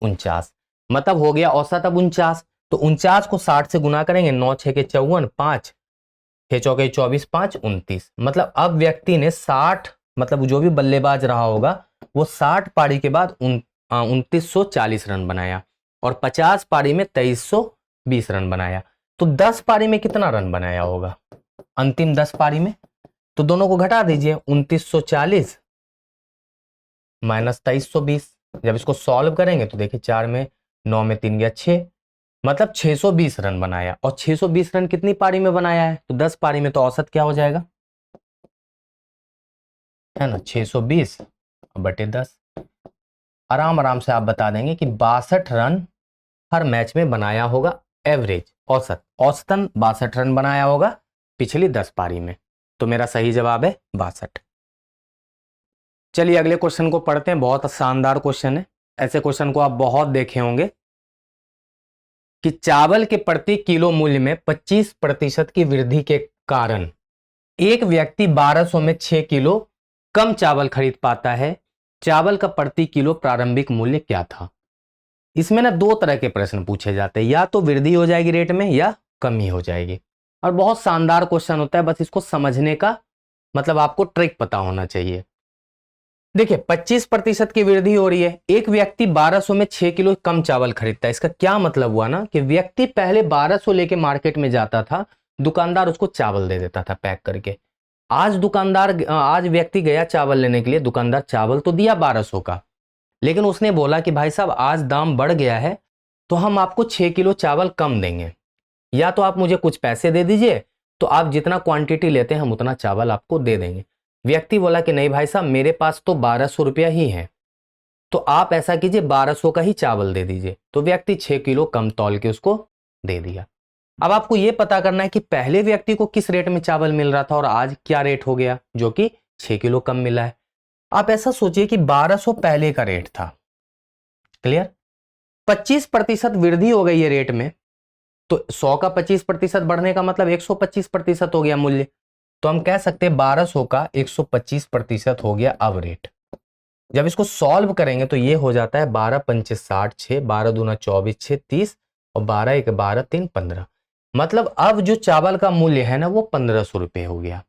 [SPEAKER 1] 49, मतलब हो गया औसत अब 49। तो 49 को 60 से गुना करेंगे, 9 6 के 54, 5 6 चौके 24, 5 29, मतलब अब व्यक्ति ने 60, मतलब जो भी बल्लेबाज रहा होगा वो 60 पारी के बाद 2940 रन बनाया और 50 पारी में 2320 रन बनाया। तो 10 पारी में कितना रन बनाया होगा अंतिम 10 पारी में, तो दोनों को घटा दीजिए, 2940 माइनस 2320। जब इसको सॉल्व करेंगे तो देखिए 4 में 9 में 3 गया 6, मतलब 620 रन बनाया। और 620 रन कितनी पारी में बनाया है, तो 10 पारी में, तो औसत क्या हो जाएगा, है ना, 620 बटे 10। आराम आराम से आप बता देंगे कि 62 रन हर मैच में बनाया होगा, एवरेज औसतन 62 रन बनाया होगा पिछली 10 पारी में। तो मेरा सही जवाब है 62। चलिए अगले क्वेश्चन को पढ़ते हैं, बहुत शानदार क्वेश्चन है। ऐसे क्वेश्चन को आप बहुत देखे होंगे कि चावल के प्रति किलो मूल्य में 25% की वृद्धि के कारण एक व्यक्ति 1200 में 6 किलो कम चावल खरीद पाता है, चावल का प्रति किलो प्रारंभिक मूल्य क्या था। इसमें ना दो तरह के प्रश्न पूछे जाते हैं, या तो वृद्धि हो जाएगी रेट में या कमी हो जाएगी। और बहुत शानदार क्वेश्चन होता है, बस इसको समझने का मतलब आपको ट्रिक पता होना चाहिए। देखिए 25% की वृद्धि हो रही है, एक व्यक्ति 1200 में 6 किलो कम चावल खरीदता है। इसका क्या मतलब हुआ ना कि व्यक्ति पहले 1200 लेके मार्केट में जाता था, दुकानदार उसको चावल दे देता था पैक करके। आज व्यक्ति गया चावल लेने के लिए, दुकानदार चावल तो दिया 1200 का, लेकिन उसने बोला कि भाई साहब आज दाम बढ़ गया है तो हम आपको 6 किलो चावल कम देंगे, या तो आप मुझे कुछ पैसे दे दीजिए, तो आप जितना क्वांटिटी लेते हैं हम उतना चावल आपको दे देंगे। व्यक्ति बोला कि नहीं भाई साहब मेरे पास तो 1200 रुपया ही है, तो आप ऐसा कीजिए 1200 का ही चावल दे दीजिए। तो व्यक्ति 6 किलो कम तौल के उसको दे दिया। अब आपको यह पता करना है कि पहले व्यक्ति को किस रेट में चावल मिल रहा था और आज क्या रेट हो गया, जो कि 6 किलो कम मिला है। आप ऐसा सोचिए कि 1200 पहले का रेट था, क्लियर, 25% वृद्धि हो गई है रेट में, तो 100 का 25% बढ़ने का मतलब 125% हो गया मूल्य। तो हम कह सकते हैं 1200 का 125% हो गया अब रेट। जब इसको सॉल्व करेंगे तो ये हो जाता है 12 पंचे 60, 6 12 दूना 24, 6 30 और 12 1 12 3 15। मतलब अब जो चावल का मूल्य है ना वो 1500 रुपये हो गया।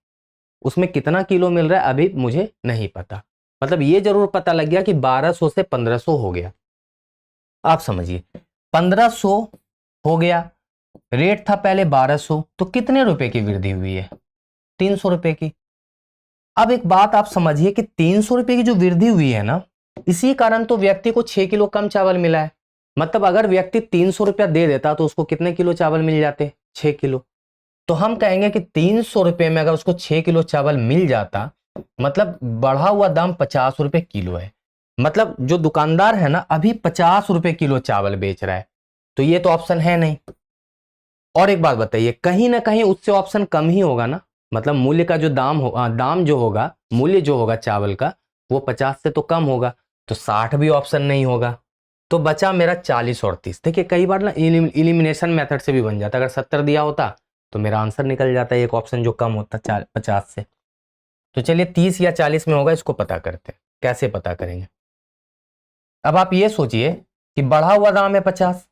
[SPEAKER 1] उसमें कितना किलो मिल रहा है अभी मुझे नहीं पता, मतलब ये जरूर पता लग गया कि 1200 से 1500 हो गया। आप समझिए 1500 हो गया, रेट था पहले 1200, तो कितने रुपए की वृद्धि हुई है, 300 रुपए की। अब एक बात आप समझिए कि 300 रुपए की जो वृद्धि हुई है ना, इसी कारण तो व्यक्ति को 6 किलो कम चावल मिला है। मतलब अगर व्यक्ति 300 रुपया दे देता तो उसको कितने किलो चावल मिल जाते, 6 किलो। तो हम कहेंगे कि 300 रुपये में अगर उसको 6 किलो चावल मिल जाता, मतलब बढ़ा हुआ दाम 50 रुपए किलो है। मतलब जो दुकानदार है ना अभी 50 रुपए किलो चावल बेच रहा है, तो ये तो ऑप्शन है नहीं। और एक बात बताइए, कहीं ना कहीं उससे ऑप्शन कम ही होगा ना, मतलब मूल्य का जो दाम जो होगा, मूल्य जो होगा चावल का वो 50 से तो कम होगा, तो 60 भी ऑप्शन नहीं होगा। तो बचा मेरा 40 और 30। देखिए कई बार ना इलिमिनेशन मेथड से भी बन जाता, अगर 70 दिया होता तो मेरा आंसर निकल जाता है, एक ऑप्शन जो कम होता 50 से। तो चलिए 30 या 40 में होगा, इसको पता करते हैं। कैसे पता करेंगे, अब आप ये सोचिए कि बढ़ा हुआ दाम है 50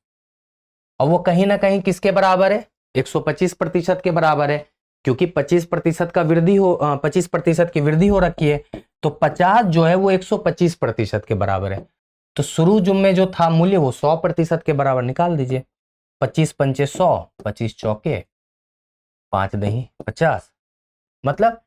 [SPEAKER 1] और वो कहीं ना कहीं किसके बराबर है, 125% के बराबर है, क्योंकि 25% का वृद्धि हो 25% की वृद्धि हो रखी है, तो 50 जो है वो 125% के बराबर है। तो शुरू में जो था मूल्य वो 100% के बराबर, निकाल दीजिए। 25 पंचे 100, 25 चौके 5 दही 50, मतलब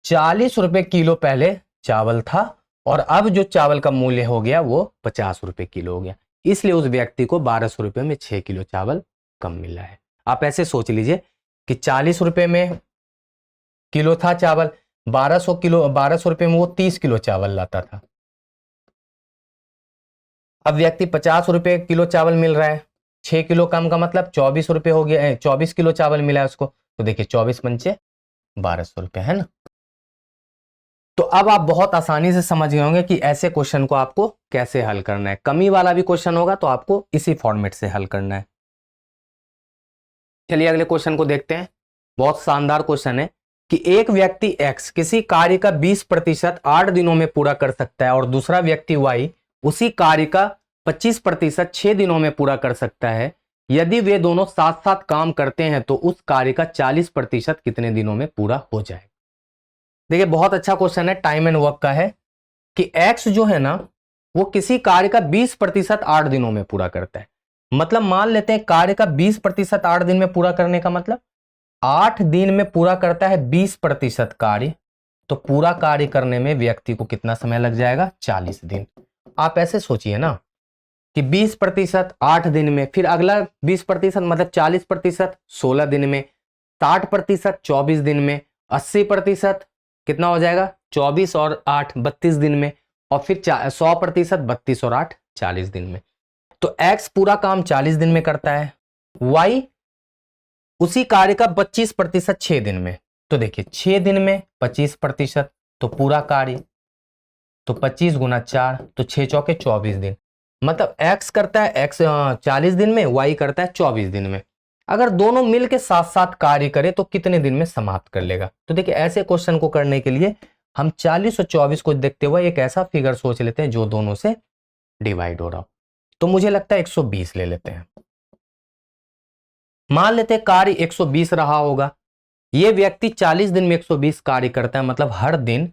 [SPEAKER 1] 40 रुपए किलो पहले चावल था और अब जो चावल का मूल्य हो गया वो 50 रुपए किलो हो गया। इसलिए उस व्यक्ति को 1200 रुपए में 6 किलो चावल कम मिला है। आप ऐसे सोच लीजिए कि 40 रुपए में किलो था चावल, 1200 रुपए में वो 30 किलो चावल लाता था। अब व्यक्ति 50 रुपए किलो चावल मिल रहा है, 6 किलो कम का मतलब 24 रुपए हो गया, 24 किलो चावल मिला है उसको। तो देखिए 24 पंचे 1200 रुपए, है ना। तो अब आप बहुत आसानी से समझ गए होंगे कि ऐसे क्वेश्चन को आपको कैसे हल करना है। कमी वाला भी क्वेश्चन होगा तो आपको इसी फॉर्मेट से हल करना है। चलिए अगले क्वेश्चन को देखते हैं। बहुत शानदार क्वेश्चन है कि एक व्यक्ति एक्स किसी कार्य का 20% 8 दिनों में पूरा कर सकता है और दूसरा व्यक्ति वाई उसी कार्य का 25% 6 दिनों में पूरा कर सकता है। यदि वे दोनों साथ साथ काम करते हैं तो उस कार्य का 40% कितने दिनों में पूरा हो जाएगा। देखिए बहुत अच्छा क्वेश्चन है, टाइम एंड वर्क का है कि एक्स जो है ना वो किसी कार्य का 20% 8 दिनों में पूरा करता है। मतलब मान लेते हैं कार्य का 20% 8 दिन में पूरा करने का मतलब 8 दिन में पूरा करता है 20% कार्य, तो पूरा कार्य करने में व्यक्ति को कितना समय लग जाएगा, 40 दिन। आप ऐसे सोचिए ना कि 20% 8 दिन में, फिर अगला 20% मतलब 40% 16 दिन में, 60% 24 दिन में, 80% कितना हो जाएगा 24 और 8 32 दिन में, और फिर 100% 32 और 8 40 दिन में। तो x पूरा काम 40 दिन में करता है, y उसी कार्य का 25% 6 दिन में। तो देखिए 6 दिन में 25% तो पूरा कार्य, तो 25 गुना 4 तो 6 चौके 24 दिन। मतलब x करता है 40 दिन में, y करता है 24 दिन में। अगर दोनों मिलकर साथ साथ कार्य करे तो कितने दिन में समाप्त कर लेगा। तो देखिए ऐसे क्वेश्चन को करने के लिए हम 40 और 24 को देखते हुए एक ऐसा फिगर सोच लेते हैं जो दोनों से डिवाइड हो रहा हो। तो मुझे लगता है 120 ले लेते हैं। मान लेते हैं कार्य 120 रहा होगा। यह व्यक्ति 40 दिन में 120 कार्य करता है, मतलब हर दिन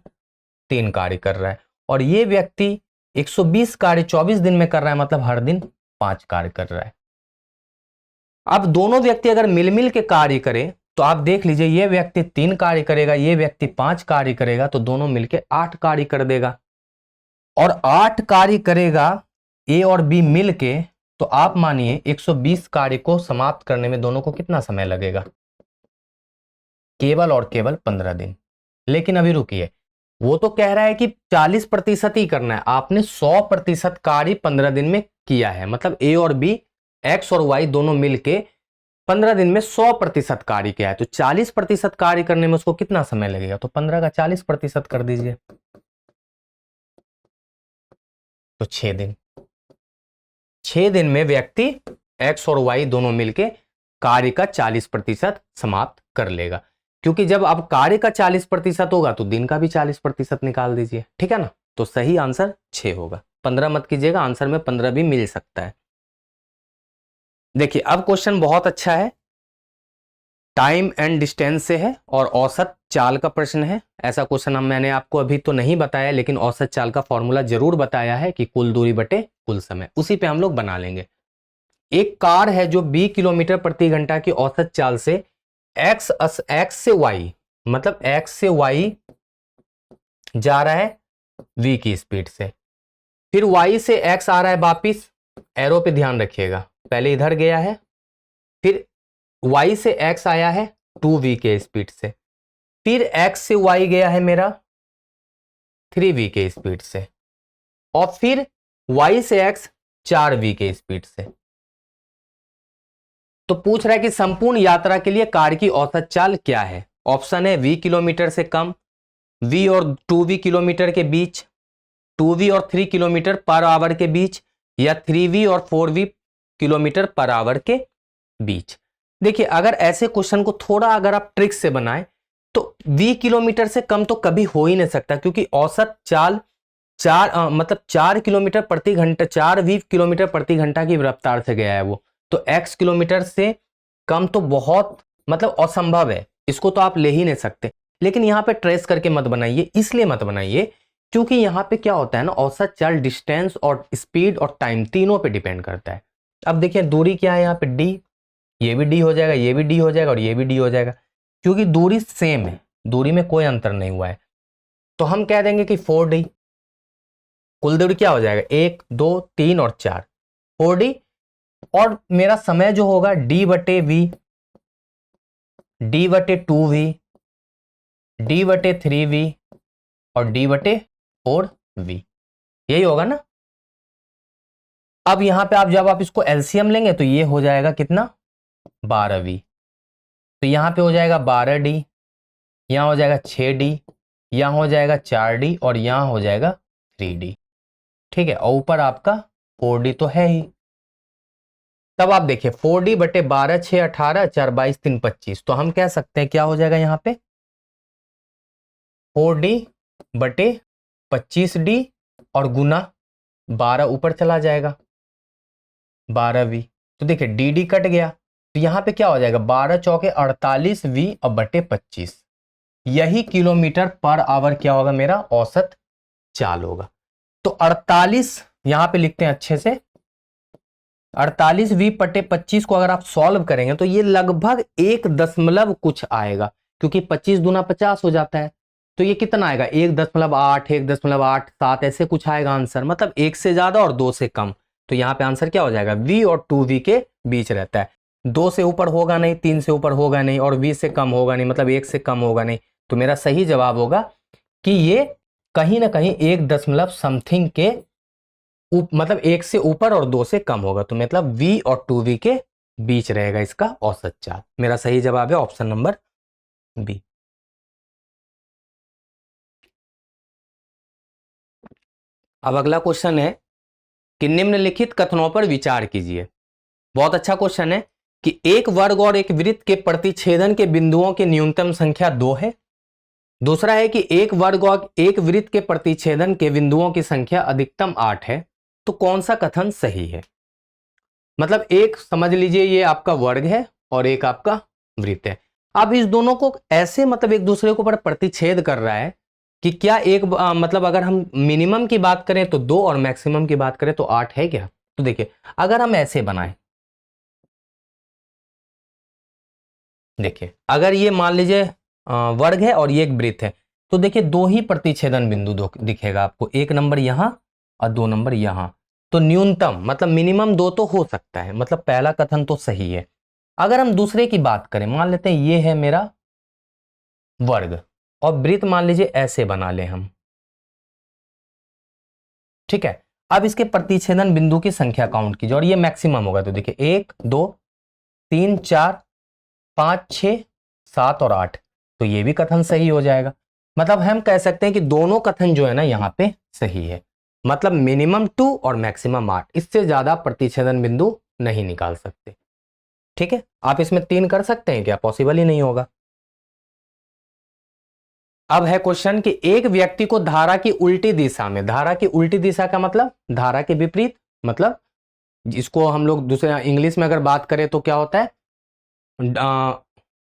[SPEAKER 1] 3 कार्य कर रहा है। और यह व्यक्ति 120 कार्य 24 दिन में कर रहा है, मतलब हर दिन 5 कार्य कर रहा है। अब दोनों व्यक्ति अगर मिल मिल के कार्य करें तो आप देख लीजिए, यह व्यक्ति 3 कार्य करेगा, यह व्यक्ति 5 कार्य करेगा, तो दोनों मिलके 8 कार्य कर देगा। और 8 कार्य करेगा ए और बी मिलके, तो आप मानिए 120 कार्य को समाप्त करने में दोनों को कितना समय लगेगा? केवल और केवल 15 दिन। लेकिन अभी रुकिए, वो तो कह रहा है कि 40% ही करना है, आपने 100% कार्य 15 दिन में किया है। मतलब ए और बी, एक्स और वाई दोनों मिलके 15 दिन में 100% कार्य किया है। तो 40% कार्य करने में उसको कितना समय लगेगा? तो 15 का 40% कर दीजिए, तो 6 दिन। 6 दिन में व्यक्ति एक्स और वाई दोनों मिलके कार्य का 40% समाप्त कर लेगा। क्योंकि जब अब कार्य का 40% होगा तो दिन का भी 40% निकाल दीजिए, ठीक है ना। तो सही आंसर 6 होगा। 15 मत कीजिएगा, आंसर में 15 भी मिल सकता है। देखिए अब क्वेश्चन बहुत अच्छा है, टाइम एंड डिस्टेंस से है और औसत चाल का प्रश्न है। ऐसा क्वेश्चन मैंने आपको अभी तो नहीं बताया, लेकिन औसत चाल का फॉर्मूला जरूर बताया है कि कुल दूरी बटे कुल समय, उसी पे हम लोग बना लेंगे। एक कार है जो 20 किलोमीटर प्रति घंटा की औसत चाल से एक्स से वाई, मतलब एक्स से वाई जा रहा है v की स्पीड से, फिर y से x आ रहा है वापिस। एरो पे ध्यान रखिएगा, पहले इधर गया है, फिर y से x आया है 2v के स्पीड से, फिर x से y गया है मेरा 3v के स्पीड से, और फिर y से x 4v के स्पीड से। तो पूछ रहा है कि संपूर्ण यात्रा के लिए कार की औसत चाल क्या है। ऑप्शन है v किलोमीटर से कम, v और 2v किलोमीटर के बीच, 2v और 3 किलोमीटर पर आवर के बीच, या 3v और 4v किलोमीटर पर आवर के बीच। देखिए अगर ऐसे क्वेश्चन को थोड़ा अगर आप ट्रिक से बनाएं तो v किलोमीटर से कम तो कभी हो ही नहीं सकता, क्योंकि औसत चाल 4 किलोमीटर प्रति घंटा, 4v किलोमीटर प्रति घंटा की रफ्तार से गया है वो, तो x किलोमीटर से कम तो बहुत मतलब असंभव है, इसको तो आप ले ही नहीं सकते। लेकिन यहाँ पे ट्रेस करके मत बनाइए, इसलिए मत बनाइए क्योंकि यहाँ पे क्या होता है ना, औसत चाल डिस्टेंस और स्पीड और टाइम तीनों पे डिपेंड करता है। अब देखिए दूरी क्या है यहाँ पे d, ये भी d हो जाएगा, ये भी d हो जाएगा और ये भी d हो जाएगा, क्योंकि दूरी सेम है, दूरी में कोई अंतर नहीं हुआ है। तो हम कह देंगे कि 4d। कुल दूरी क्या हो जाएगा, 1 2 3 और 4, 4d। और मेरा समय जो होगा d बटे v, d बटे 2v, d बटे 3v और d बटे 4v, यही होगा ना। अब यहां पे आप जब आप इसको एलसीएम लेंगे तो ये हो जाएगा कितना, 12v। तो यहां पे हो जाएगा 12d, यहां हो जाएगा 6d, यहां हो जाएगा 4d और यहां हो जाएगा 3d, ठीक है। और ऊपर आपका 4d तो है ही। तब आप देखिए 4d बटे 12, 6 18, 4 22, 3 25, तो हम कह सकते हैं क्या हो जाएगा यहाँ पे 4d बटे 25d और गुना 12 ऊपर चला जाएगा 12v। तो देखिए dd कट गया, तो यहाँ पे क्या हो जाएगा 12 चौके 48v और बटे 25, यही किलोमीटर पर आवर क्या होगा मेरा औसत चाल होगा। तो 48 यहाँ पे लिखते हैं अच्छे से, 48v बटे 25 को अगर आप सॉल्व करेंगे तो ये लगभग 1 दशमलव कुछ आएगा, क्योंकि 25 दूना 50 हो जाता है। तो ये कितना आएगा 1.8, 1.87 ऐसे कुछ आएगा आंसर, मतलब 1 से ज्यादा और 2 से कम। तो यहाँ पे आंसर क्या हो जाएगा, v और 2v के बीच रहता है, 2 से ऊपर होगा नहीं, 3 से ऊपर होगा नहीं और v से कम होगा नहीं, मतलब 1 से कम होगा नहीं। तो मेरा सही जवाब होगा कि ये कहीं ना कहीं 1 दशमलव समथिंग के मतलब 1 से ऊपर और 2 से कम होगा। तो मतलब v और 2v के बीच रहेगा इसका औसत चाल। मेरा सही जवाब है ऑप्शन नंबर बी। अब अगला क्वेश्चन है कि निम्नलिखित कथनों पर विचार कीजिए। बहुत अच्छा क्वेश्चन है कि एक वर्ग और एक वृत्त के प्रतिच्छेदन के बिंदुओं की न्यूनतम संख्या 2 है। दूसरा है कि एक वर्ग और एक वृत्त के प्रतिच्छेदन के बिंदुओं की संख्या अधिकतम 8 है, तो कौन सा कथन सही है? मतलब एक समझ लीजिए ये आपका वर्ग है और एक आपका वृत्त है। अब इस दोनों को ऐसे मतलब एक दूसरे के ऊपर प्रतिच्छेद कर रहा है कि क्या एक मतलब अगर हम मिनिमम की बात करें तो 2 और मैक्सिमम की बात करें तो 8 है क्या? तो देखिए अगर हम ऐसे बनाएं, देखिए अगर ये मान लीजिए वर्ग है और ये एक वृत्त है, तो देखिए दो ही प्रतिच्छेदन बिंदु दिखेगा आपको, एक नंबर यहां और 2 नंबर यहां। तो न्यूनतम मतलब मिनिमम 2 तो हो सकता है, मतलब पहला कथन तो सही है। अगर हम दूसरे की बात करें, मान लेते हैं ये है मेरा वर्ग और वृत्त मान लीजिए ऐसे बना ले हम, ठीक है। अब इसके प्रतिच्छेदन बिंदु की संख्या काउंट कीजिए और ये मैक्सिमम होगा, तो देखिए 1 2 3 4 5 6 7 और 8, तो ये भी कथन सही हो जाएगा। मतलब हम कह सकते हैं कि दोनों कथन जो है ना यहाँ पे सही है, मतलब मिनिमम 2 और मैक्सिमम 8, इससे ज्यादा प्रतिच्छेदन बिंदु नहीं निकाल सकते। ठीक है, आप इसमें 3 कर सकते हैं क्या? पॉसिबल ही नहीं होगा। अब है क्वेश्चन कि एक व्यक्ति को धारा की उल्टी दिशा में, धारा की उल्टी दिशा का मतलब धारा के विपरीत, मतलब जिसको हम लोग दूसरे इंग्लिश में अगर बात करें तो क्या होता है,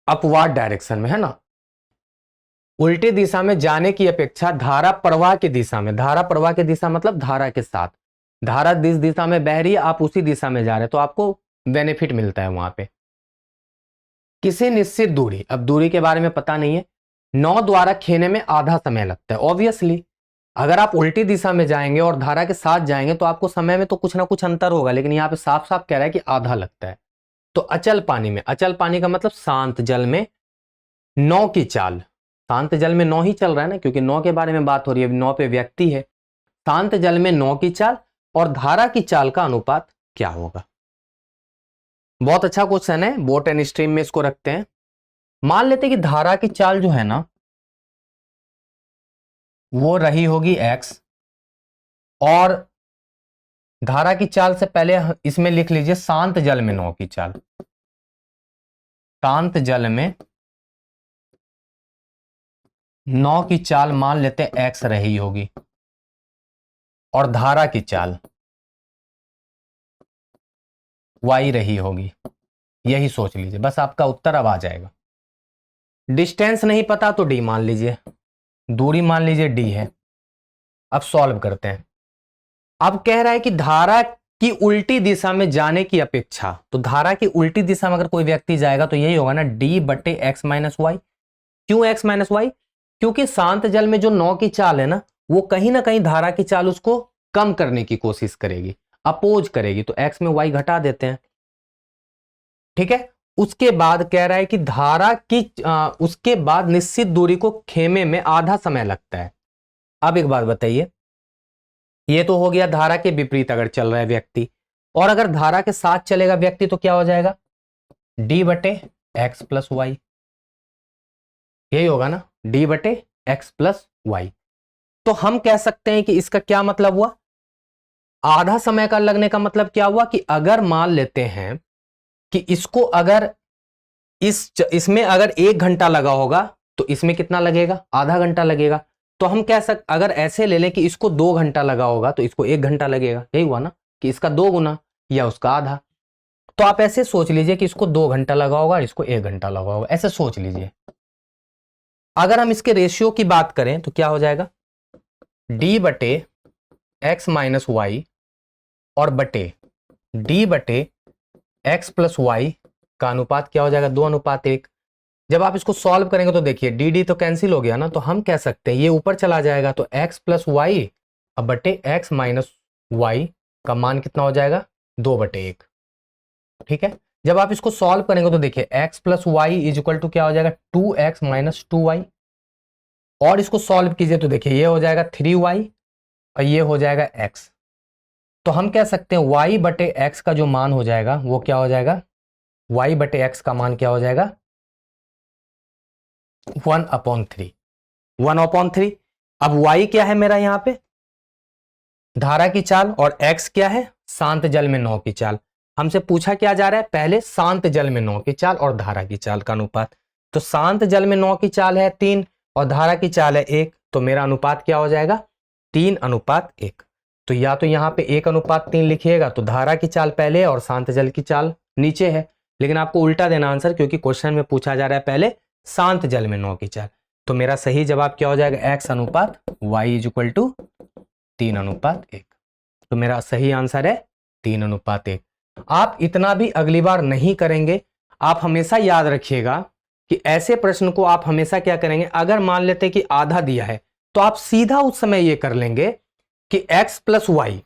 [SPEAKER 1] अपवार्ड डायरेक्शन में, है ना। उल्टी दिशा में जाने की अपेक्षा धारा प्रवाह की दिशा में, धारा प्रवाह की दिशा मतलब धारा के साथ, धारा जिस दिशा में बह रही है आप उसी दिशा में जा रहे हैं, तो आपको बेनिफिट मिलता है वहां पे। किसी निश्चित दूरी, अब दूरी के बारे में पता नहीं है, 9 द्वारा खेने में आधा समय लगता है। ऑब्वियसली अगर आप उल्टी दिशा में जाएंगे और धारा के साथ जाएंगे तो आपको समय में तो कुछ ना कुछ अंतर होगा, लेकिन यहाँ पे साफ साफ कह रहा है कि आधा लगता है। तो अचल पानी में, अचल पानी का मतलब शांत जल में 9 की चाल, शांत जल में 9 ही चल रहा है ना, क्योंकि 9 के बारे में बात हो रही है, 9 पे व्यक्ति है। शांत जल में 9 की चाल और धारा की चाल का अनुपात क्या होगा? बहुत अच्छा क्वेश्चन है, बोट एंड स्ट्रीम में इसको रखते हैं। मान लेते हैं कि धारा की चाल जो है ना वो रही होगी x, और धारा की चाल से पहले इसमें लिख लीजिए शांत जल में 9 की चाल, शांत जल में 9 की चाल मान लेते हैं x रही होगी, और धारा की चाल y रही होगी, यही सोच लीजिए, बस आपका उत्तर अब आ जाएगा। डिस्टेंस नहीं पता तो d मान लीजिए, दूरी मान लीजिए d है। अब सॉल्व करते हैं। अब कह रहा है कि धारा की उल्टी दिशा में जाने की अपेक्षा, तो धारा की उल्टी दिशा में अगर कोई व्यक्ति जाएगा तो यही होगा ना, d बटे एक्स माइनस वाई। क्यों x माइनस वाई? क्योंकि शांत जल में जो 9 की चाल है ना वो कहीं ना कहीं धारा की चाल उसको कम करने की कोशिश करेगी, अपोज करेगी, तो x में y घटा देते हैं। ठीक है, उसके बाद कह रहा है कि धारा की उसके बाद निश्चित दूरी को खेमे में आधा समय लगता है। अब एक बात बताइए, ये तो हो गया धारा के विपरीत अगर चल रहा है व्यक्ति, और अगर धारा के साथ चलेगा व्यक्ति तो क्या हो जाएगा, d बटे एक्स प्लस वाई, यही होगा ना, d बटे एक्स प्लस वाई। तो हम कह सकते हैं कि इसका क्या मतलब हुआ, आधा समय का लगने का मतलब क्या हुआ कि अगर मान लेते हैं कि इसको अगर इसमें अगर 1 घंटा लगा होगा तो इसमें कितना लगेगा, आधा घंटा लगेगा। तो हम कह सकते अगर ऐसे ले लें कि इसको 2 घंटा लगा होगा तो इसको 1 घंटा लगेगा, यही हुआ ना कि इसका 2 गुना या उसका आधा। तो आप ऐसे सोच लीजिए कि इसको 2 घंटा लगा होगा, इसको 1 घंटा लगा होगा, ऐसे सोच लीजिए। अगर हम इसके रेशियो की बात करें तो क्या हो जाएगा, d बटे एक्स माइनस वाई और बटे d बटे एक्स प्लस वाई का अनुपात क्या हो जाएगा, 2:1। जब आप इसको सॉल्व करेंगे तो देखिए डी डी तो कैंसिल हो गया ना, तो हम कह सकते हैं ये ऊपर चला जाएगा तो x प्लस वाई अब बटे एक्स माइनस वाई का मान कितना हो जाएगा, 2/1। ठीक है, जब आप इसको सॉल्व करेंगे तो देखिए x plus y is equal to क्या हो जाएगा, 2x माइनस 2y, और इसको सॉल्व कीजिए तो देखिए ये हो जाएगा 3y और ये हो जाएगा x। तो हम कह सकते हैं y बटे एक्स का जो मान हो जाएगा वो क्या हो जाएगा, y बटे एक्स का मान क्या हो जाएगा, 1/3, 1/3। अब y क्या है मेरा यहाँ पे, धारा की चाल, और x क्या है, शांत जल में 9 की चाल। हमसे पूछा क्या जा रहा है, पहले शांत जल में 9 की चाल और धारा की चाल का अनुपात। तो शांत जल में 9 की चाल है 3, और धारा की चाल है 1, तो मेरा अनुपात क्या हो जाएगा 3:1। तो या तो यहाँ पे 1:3 लिखिएगा तो धारा की चाल पहले और शांत जल की चाल नीचे है, लेकिन आपको उल्टा देना आंसर, क्योंकि क्वेश्चन में पूछा जा रहा है पहले शांत जल में 9 की चाल। तो मेरा सही जवाब क्या हो जाएगा x/y = 3:1। तो मेरा सही आंसर है 3:1। आप इतना भी अगली बार नहीं करेंगे। आप हमेशा याद रखिएगा कि ऐसे प्रश्न को आप हमेशा क्या करेंगे, अगर मान लेते कि आधा दिया है तो आप सीधा उस समय ये कर लेंगे कि x + y।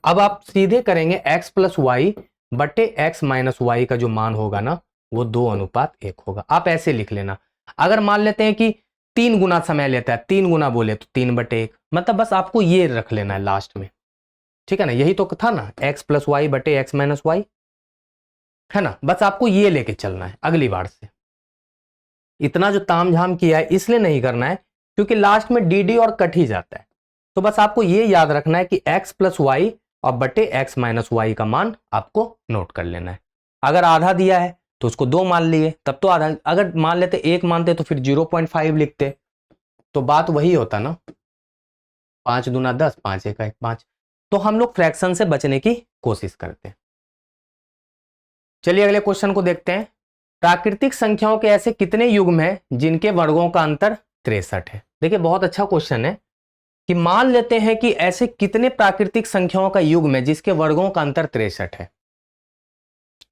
[SPEAKER 1] अब आप सीधे करेंगे x + y बटे x - y का जो मान होगा ना वो 2:1 होगा। आप ऐसे लिख लेना। अगर मान लेते हैं कि 3 गुना समय लेता है, 3 गुना बोले तो 3/1, मतलब बस आपको ये रख लेना है लास्ट में, ठीक है ना। यही तो था ना x + y बटे x - y, है ना। बस आपको ये लेके चलना है अगली बार से। इतना जो तामझाम किया है इसलिए नहीं करना है क्योंकि लास्ट में dd और कट ही जाता है। तो बस आपको ये याद रखना है कि x + y और बटे x - y का मान आपको नोट कर लेना है। अगर आधा दिया है तो उसको 2 मान लिए, तब तो आधा। अगर मान लेते 1 मानते तो फिर 0.5 लिखते, तो बात वही होता ना, 5 दूना 10, 5 1 1 5। तो हम लोग फ्रैक्शन से बचने की कोशिश करते हैं। चलिए अगले क्वेश्चन को देखते हैं। प्राकृतिक संख्याओं के ऐसे कितने युग्म हैं जिनके वर्गों का अंतर 63 है। देखिए बहुत अच्छा क्वेश्चन है कि मान लेते हैं कि ऐसे कितने प्राकृतिक संख्याओं का युग्म है जिसके वर्गों का अंतर 63 है।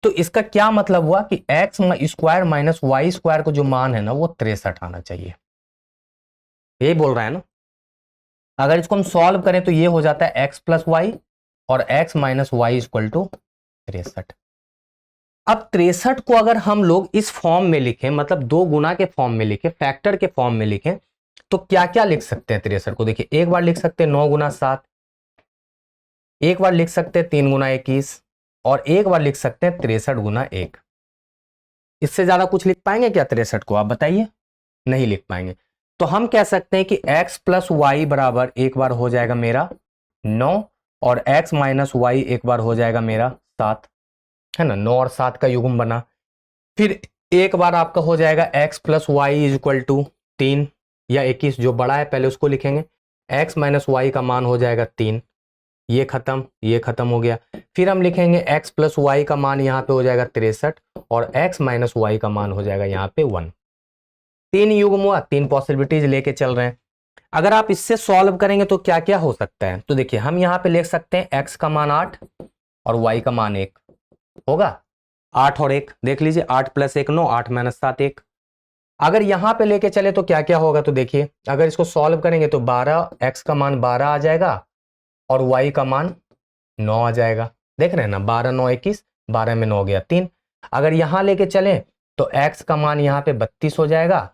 [SPEAKER 1] तो इसका क्या मतलब हुआ कि x² - y² को जो मान है ना वो 63 आना चाहिए, यही बोल रहा है ना। अगर इसको हम सॉल्व करें तो ये हो जाता है x + y और x - y = 63। अब 63 को अगर हम लोग इस फॉर्म में लिखें, मतलब 2 गुना के फॉर्म में लिखें, फैक्टर के फॉर्म में लिखें, तो क्या क्या लिख सकते हैं 63 को। देखिए एक बार लिख सकते हैं 9 × 7, एक बार लिख सकते हैं 3 × 21 और एक बार लिख सकते हैं 63 × 1। इससे ज्यादा कुछ लिख पाएंगे क्या 63 को, आप बताइए। नहीं लिख पाएंगे। तो हम कह सकते हैं कि x + y बराबर एक बार हो जाएगा मेरा 9 और x - y एक बार हो जाएगा मेरा 7, है ना। 9 और 7 का युग्म बना। फिर एक बार आपका हो जाएगा x + y = 3 या 21, जो बड़ा है पहले उसको लिखेंगे। x - y का मान हो जाएगा 3, ये खत्म हो गया। फिर हम लिखेंगे x + y का मान यहाँ पे हो जाएगा 63 और x - y का मान हो जाएगा यहाँ पे 1। 3 युग्म हुआ, 3 पॉसिबिलिटीज लेके चल रहे हैं। अगर आप इससे सॉल्व करेंगे तो क्या क्या हो सकता है, तो देखिए हम यहाँ पे लिख सकते हैं x का मान 8 और y का मान 1 होगा। 8 और 1 देख लीजिए, 8 + 1 9, 8 - 7 1। अगर यहां पे लेके चले तो क्या क्या होगा, तो देखिए अगर इसको सॉल्व करेंगे तो 12, x का मान 12 आ जाएगा और y का मान 9 आ जाएगा। देख रहे हैं ना, 12 9 21, 12 में 9 गया 3। अगर यहां लेके चले तो x का मान यहाँ पे 32 हो जाएगा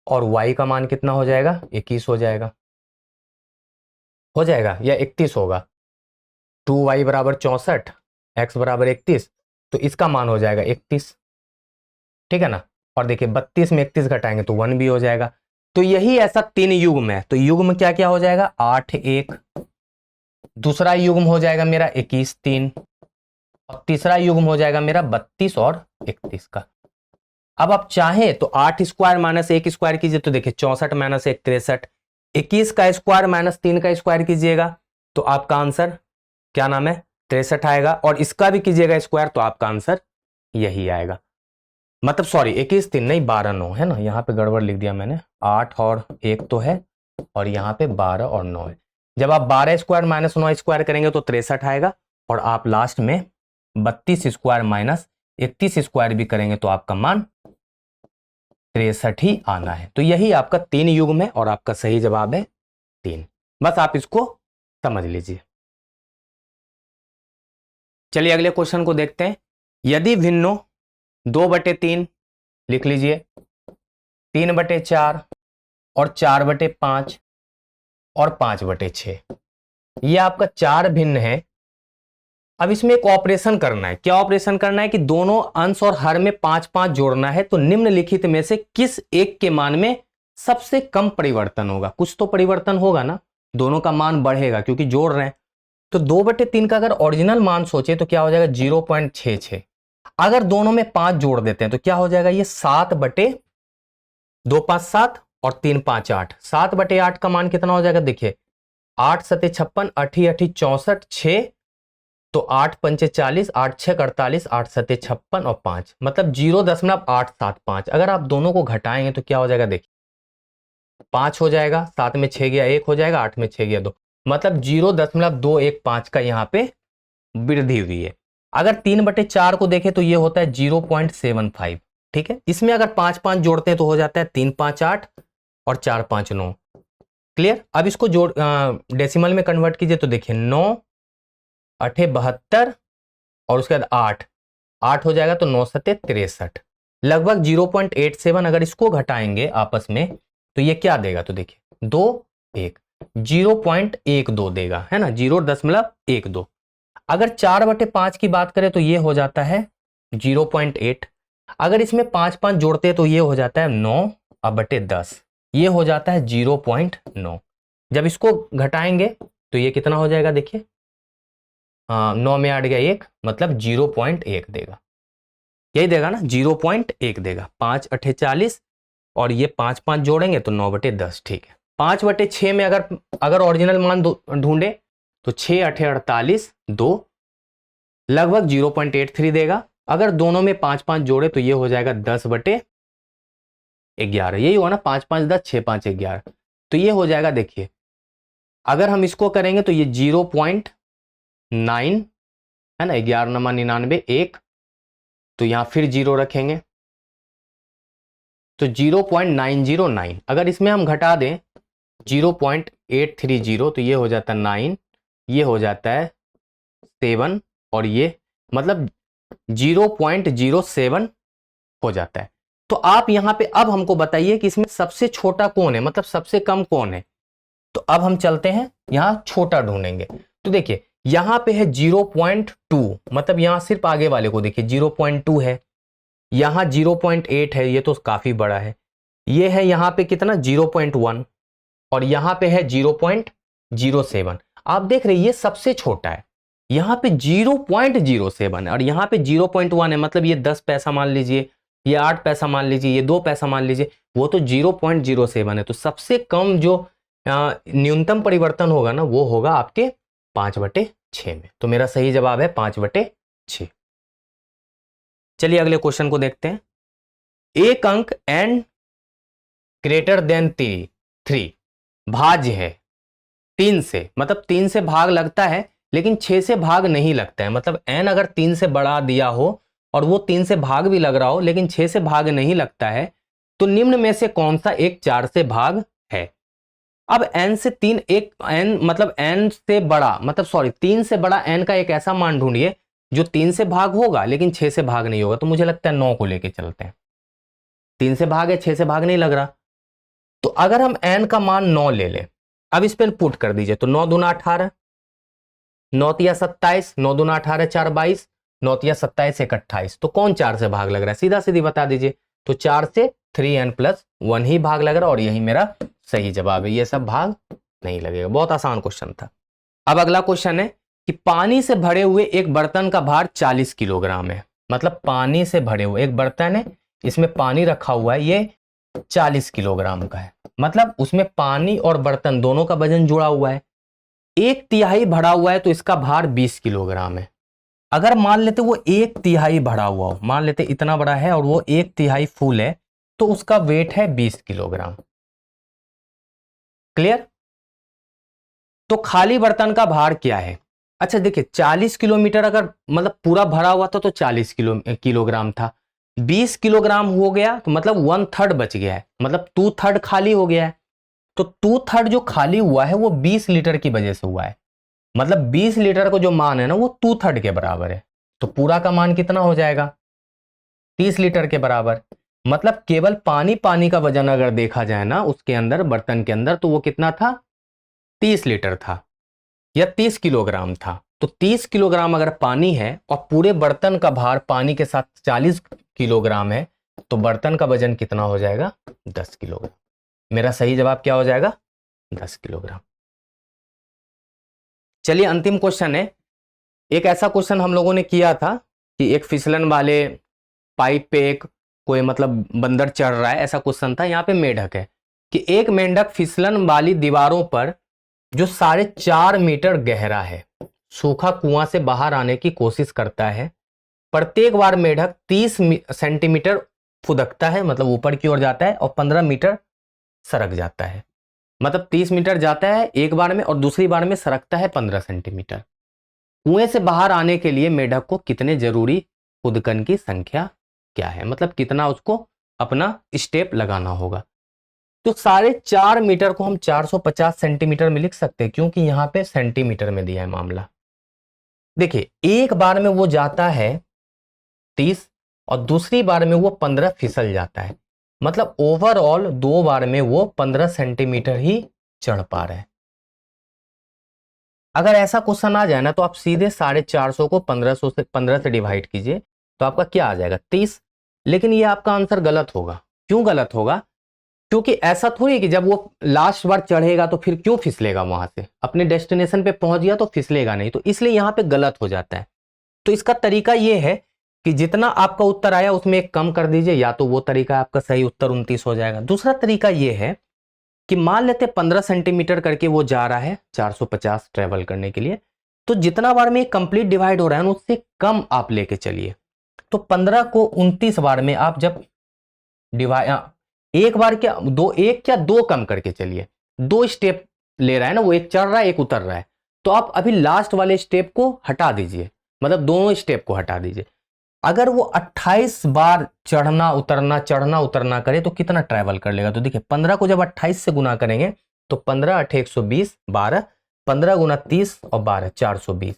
[SPEAKER 1] और y का मान कितना हो जाएगा 21 हो जाएगा या 31 होगा। 2y = 64, x = 31, तो इसका मान हो जाएगा 31, ठीक है ना। और देखिए 32 में 31 घटाएंगे तो 1 भी हो जाएगा। तो यही ऐसा 3 युग्म है। तो युग्म क्या क्या हो जाएगा 8 1, दूसरा युग्म हो जाएगा मेरा 21 3 और तीसरा युग्म हो जाएगा मेरा 32 और 31 का। अब आप चाहें तो 8² - 1² कीजिए, तो देखिए 64 - 1 63, 21 का स्क्वायर - 3 का स्क्वायर कीजिएगा तो आपका आंसर क्या नाम है 63 आएगा। और इसका भी कीजिएगा स्क्वायर तो आपका आंसर यही आएगा। मतलब सॉरी 21 3 नहीं 12 9 है ना, यहाँ पे गड़बड़ लिख दिया मैंने। 8 और 1 तो है और यहाँ पे 12 और 9 है। जब आप 12² - 9² करेंगे तो 63 आएगा और आप लास्ट में 32² - 31² भी करेंगे तो आपका मान 63 ही आना है। तो यही आपका 3 युग्म है और आपका सही जवाब है 3। बस आप इसको समझ लीजिए। चलिए अगले क्वेश्चन को देखते हैं। यदि भिन्नों 2/3 लिख लीजिए, 3/4 और 4/5 और 5/6, ये आपका 4 भिन्न है। अब इसमें एक ऑपरेशन करना है। क्या ऑपरेशन करना है कि दोनों अंश और हर में 5 5 जोड़ना है। तो निम्नलिखित में से किस एक के मान में सबसे कम परिवर्तन होगा। कुछ तो परिवर्तन होगा ना, दोनों का मान बढ़ेगा क्योंकि जोड़ रहे हैं। तो 2/3 का अगर ओरिजिनल मान सोचे तो क्या हो जाएगा 0.66। अगर दोनों में 5 जोड़ देते हैं तो क्या हो जाएगा ये 7/2 5 7 और 3 5 8, 7/8 का मान कितना हो जाएगा देखिए, 8 7 56, 8 8 64, 6, तो 8 5 40, 8 6 48, 8 7 56 और 5, मतलब 0.875। अगर आप दोनों को घटाएंगे तो क्या हो जाएगा देखिए, 5 हो जाएगा, 7 में 6 गया 1 हो जाएगा, 8 में 6 गया 2, मतलब 0.215 का यहाँ पे वृद्धि हुई है। अगर 3/4 को देखें तो ये होता है 0.75। ठीक है, इसमें अगर 5 5 जोड़ते हैं तो हो जाता है 3 5 8 और 4 5 9। क्लियर। अब इसको जोड़ डेसिमल में कन्वर्ट कीजिए तो देखिए 9 8 72 और उसके बाद 8 8 हो जाएगा तो 9 7 63, लगभग 0.87। अगर इसको घटाएंगे आपस में तो ये क्या देगा तो देखिए 2 1, 0.12 देगा, है ना, 0.12। अगर 4/5 की बात करें तो ये हो जाता है 0.8। अगर इसमें 5 5 जोड़ते हैं तो ये हो जाता है 9/10, ये हो जाता है 0.9। जब इसको घटाएंगे तो ये कितना हो जाएगा देखिए, 9 में 8 गया 1, मतलब 0.1 देगा, यही देगा ना, 0.1 देगा। 5 8 40 और ये 5 5 जोड़ेंगे तो 9/10। ठीक है, 5/6 में अगर ओरिजिनल मान ढूंढे तो 6 8 48 2, लगभग 0.83 देगा। अगर दोनों में 5 5 जोड़े तो ये हो जाएगा 10/11, यही हुआ ना, 5 5 10, 6 5 11, तो ये हो जाएगा देखिए। अगर हम इसको करेंगे तो ये 0.9 है ना, 11 नमा 99 1, तो यहां फिर 0 रखेंगे तो 0.909। अगर इसमें हम घटा दें 0.830 तो ये हो जाता है 9, ये हो जाता है 7 और ये मतलब 0.07 हो जाता है। तो आप यहां पे अब हमको बताइए कि इसमें सबसे छोटा कौन है, मतलब सबसे कम कौन है। तो अब हम चलते हैं यहां छोटा ढूंढेंगे। तो देखिए यहां पे है 0.2, मतलब यहां सिर्फ आगे वाले को देखिए 0.2 है, यहां 0.8 है, ये तो काफी बड़ा है। ये है यहां पे कितना 0.1 और यहां पे है 0.07। आप देख रहे हैं ये सबसे छोटा है, यहां पे 0.07 है और यहां पे 0.1 है, मतलब ये 10 पैसा मान लीजिए, ये 8 पैसा मान लीजिए, ये 2 पैसा मान लीजिए, वो तो 0.07 है। तो सबसे कम जो न्यूनतम परिवर्तन होगा ना वो होगा आपके 5/6 में। तो मेरा सही जवाब है 5/6। चलिए अगले क्वेश्चन को देखते हैं। एक अंक n ग्रेटर देन 3 भाज्य है 3 से, मतलब 3 से भाग लगता है लेकिन 6 से भाग नहीं लगता है। मतलब n अगर 3 से बढ़ा दिया हो और वो 3 से भाग भी लग रहा हो लेकिन 6 से भाग नहीं लगता है, तो निम्न में से कौन सा एक 4 से भाग है। अब n से 3 एक n मतलब n से बड़ा, मतलब सॉरी 3 से बड़ा n का एक ऐसा मान ढूंढिए जो 3 से भाग होगा लेकिन 6 से भाग नहीं होगा। तो मुझे लगता है 9 को लेके चलते हैं, 3 से भाग है 6 से भाग नहीं लग रहा। तो अगर हम n का मान 9 ले लें, अब इस पर पुट कर दीजिए तो 9 दूना 18, 9 तिया 27, 9 दूना 18 4 22, 9 तिया 27 1 28। तो कौन 4 से भाग लग रहा है, सीधा सीधी बता दीजिए। तो 4 से 3n+1 ही भाग लग रहा है और यही मेरा सही जवाब है, ये सब भाग नहीं लगेगा। बहुत आसान क्वेश्चन था। अब अगला क्वेश्चन है कि पानी से भरे हुए एक बर्तन का भार 40 किलोग्राम है। मतलब पानी से भरे हुए एक बर्तन है, इसमें पानी रखा हुआ है, ये 40 किलोग्राम का है, मतलब उसमें पानी और बर्तन दोनों का वजन जुड़ा हुआ है। 1/3 भरा हुआ है तो इसका भार 20 किलोग्राम है। अगर मान लेते वो 1/3 भरा हुआ हो, मान लेते इतना बड़ा है और वो 1/3 फुल है, तो उसका वेट है 20 किलोग्राम। क्लियर। तो खाली बर्तन का भार क्या है। अच्छा देखिए 40 किलोमीटर अगर मतलब पूरा भरा हुआ था तो 40 किलोग्राम था, 20 किलोग्राम हो गया तो मतलब 1/3 बच गया है, मतलब 2/3 खाली हो गया है। तो 2/3 जो खाली हुआ है वो 20 लीटर की वजह से हुआ है, मतलब 20 लीटर को जो मान है ना वो 2/3 के बराबर है। तो पूरा का मान कितना हो जाएगा 30 लीटर के बराबर। मतलब केवल पानी का वजन अगर देखा जाए ना उसके अंदर बर्तन के अंदर, तो वो कितना था 30 लीटर था या 30 किलोग्राम था। तो 30 किलोग्राम अगर पानी है और पूरे बर्तन का भार पानी के साथ 40 किलोग्राम है, तो बर्तन का वजन कितना हो जाएगा 10 किलोग्राम। मेरा सही जवाब क्या हो जाएगा 10 किलोग्राम। चलिए अंतिम क्वेश्चन है। एक ऐसा क्वेश्चन हम लोगों ने किया था कि एक फिसलन वाले पाइप पे एक कोई मतलब बंदर चढ़ रहा है, ऐसा क्वेश्चन था। यहाँ पे मेढक है, कि एक मेंढक फिसलन वाली दीवारों पर जो 4.5 मीटर गहरा है सूखा कुआं से बाहर आने की कोशिश करता है। प्रत्येक बार मेंढक 30 सेंटीमीटर फुदकता है, मतलब ऊपर की ओर जाता है, और 15 मीटर सरक जाता है। मतलब 30 मीटर जाता है एक बार में और दूसरी बार में सरकता है 15 सेंटीमीटर। कुएं से बाहर आने के लिए मेंढक को कितने जरूरी फुदकन की संख्या क्या है, मतलब कितना उसको अपना स्टेप लगाना होगा। तो 4.5 मीटर को हम 450 सेंटीमीटर में लिख सकते हैं, क्योंकि यहां पे सेंटीमीटर में दिया है मामला। देखिए एक बार में वो जाता है 30 और दूसरी बार में वो 15 फिसल जाता है, मतलब ओवरऑल 2 बार में वो 15 सेंटीमीटर ही चढ़ पा रहे हैं। अगर ऐसा क्वेश्चन आ जाए ना तो आप सीधे 450 को 15 से डिवाइड कीजिए, तो आपका क्या आ जाएगा 30। लेकिन ये आपका आंसर गलत होगा। क्यों गलत होगा? क्योंकि ऐसा थोड़ी है कि जब वो लास्ट बार चढ़ेगा तो फिर क्यों फिसलेगा, वहां से अपने डेस्टिनेशन पे पहुंच गया तो फिसलेगा नहीं, तो इसलिए यहां पे गलत हो जाता है। तो इसका तरीका ये है कि जितना आपका उत्तर आया उसमें एक कम कर दीजिए, या तो वो तरीका आपका सही उत्तर 29 हो जाएगा। दूसरा तरीका ये है कि मान लेते 15 सेंटीमीटर करके वो जा रहा है 450 ट्रेवल करने के लिए, तो जितना बार में कंप्लीट डिवाइड हो रहा है ना उससे कम आप लेके चलिए। तो 15 को 29 बार में आप जब डिवाइड, एक बार क्या दो, एक क्या दो कम करके चलिए, 2 स्टेप ले रहा है ना वो, एक चढ़ रहा है एक उतर रहा है, तो आप अभी लास्ट वाले स्टेप को हटा दीजिए, मतलब दोनों स्टेप को हटा दीजिए। अगर वो 28 बार चढ़ना उतरना करे तो कितना ट्रैवल कर लेगा? तो देखिए 15 को जब 28 से गुना करेंगे तो 15 8 120 12, 15 गुना 30 और 12 420,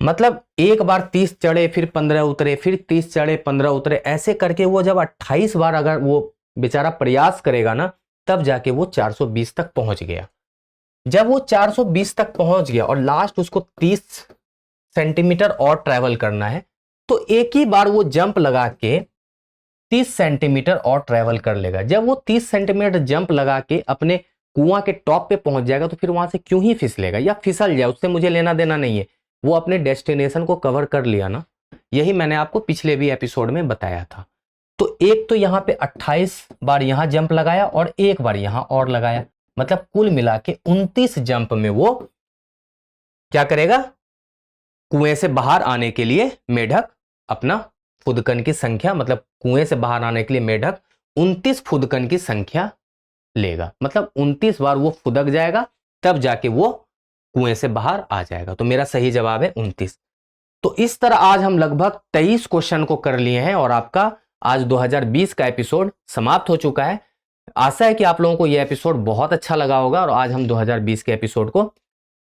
[SPEAKER 1] मतलब एक बार 30 चढ़े फिर 15 उतरे, फिर 30 चढ़े 15 उतरे, ऐसे करके वो जब 28 बार अगर वो बेचारा प्रयास करेगा ना तब जाके वो 420 तक पहुंच गया। जब वो 420 तक पहुंच गया और लास्ट उसको 30 सेंटीमीटर और ट्रैवल करना है, तो एक ही बार वो जंप लगा के 30 सेंटीमीटर और ट्रैवल कर लेगा। जब वो 30 सेंटीमीटर जंप लगा के अपने कुआं के टॉप पे पहुंच जाएगा तो फिर वहां से क्यों ही फिसलेगा या फिसल जाए, उससे मुझे लेना देना नहीं है। वो अपने डेस्टिनेशन को कवर कर लिया ना, यही मैंने आपको पिछले भी एपिसोड में बताया था। तो एक तो यहां पे 28 बार यहां जंप लगाया और एक बार यहां और लगाया, मतलब कुल मिला के 29 जंप में वो क्या करेगा, कुएं से बाहर आने के लिए मेढक अपना फुदकन की संख्या, मतलब कुएं से बाहर आने के लिए मेढक 29 फुदकन की संख्या लेगा, मतलब 29 बार वो फुदक जाएगा तब जाके वो कुएं से बाहर आ जाएगा। तो मेरा सही जवाब है 29। तो इस तरह आज हम लगभग 23 क्वेश्चन को कर लिए हैं और आपका आज 2020 का एपिसोड समाप्त हो चुका है। आशा है कि आप लोगों को यह एपिसोड बहुत अच्छा लगा होगा और आज हम 2020 के एपिसोड को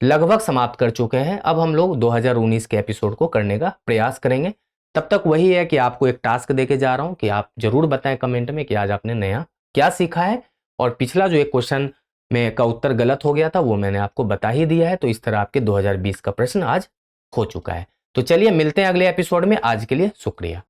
[SPEAKER 1] लगभग समाप्त कर चुके हैं। अब हम लोग 2019 के एपिसोड को करने का प्रयास करेंगे। तब तक वही है कि आपको एक टास्क देके जा रहा हूं कि आप जरूर बताएं कमेंट में कि आज आपने नया क्या सीखा है, और पिछला जो एक क्वेश्चन में का उत्तर गलत हो गया था वो मैंने आपको बता ही दिया है। तो इस तरह आपके 2020 का प्रश्न आज हो चुका है। तो चलिए मिलते हैं अगले एपिसोड में। आज के लिए शुक्रिया।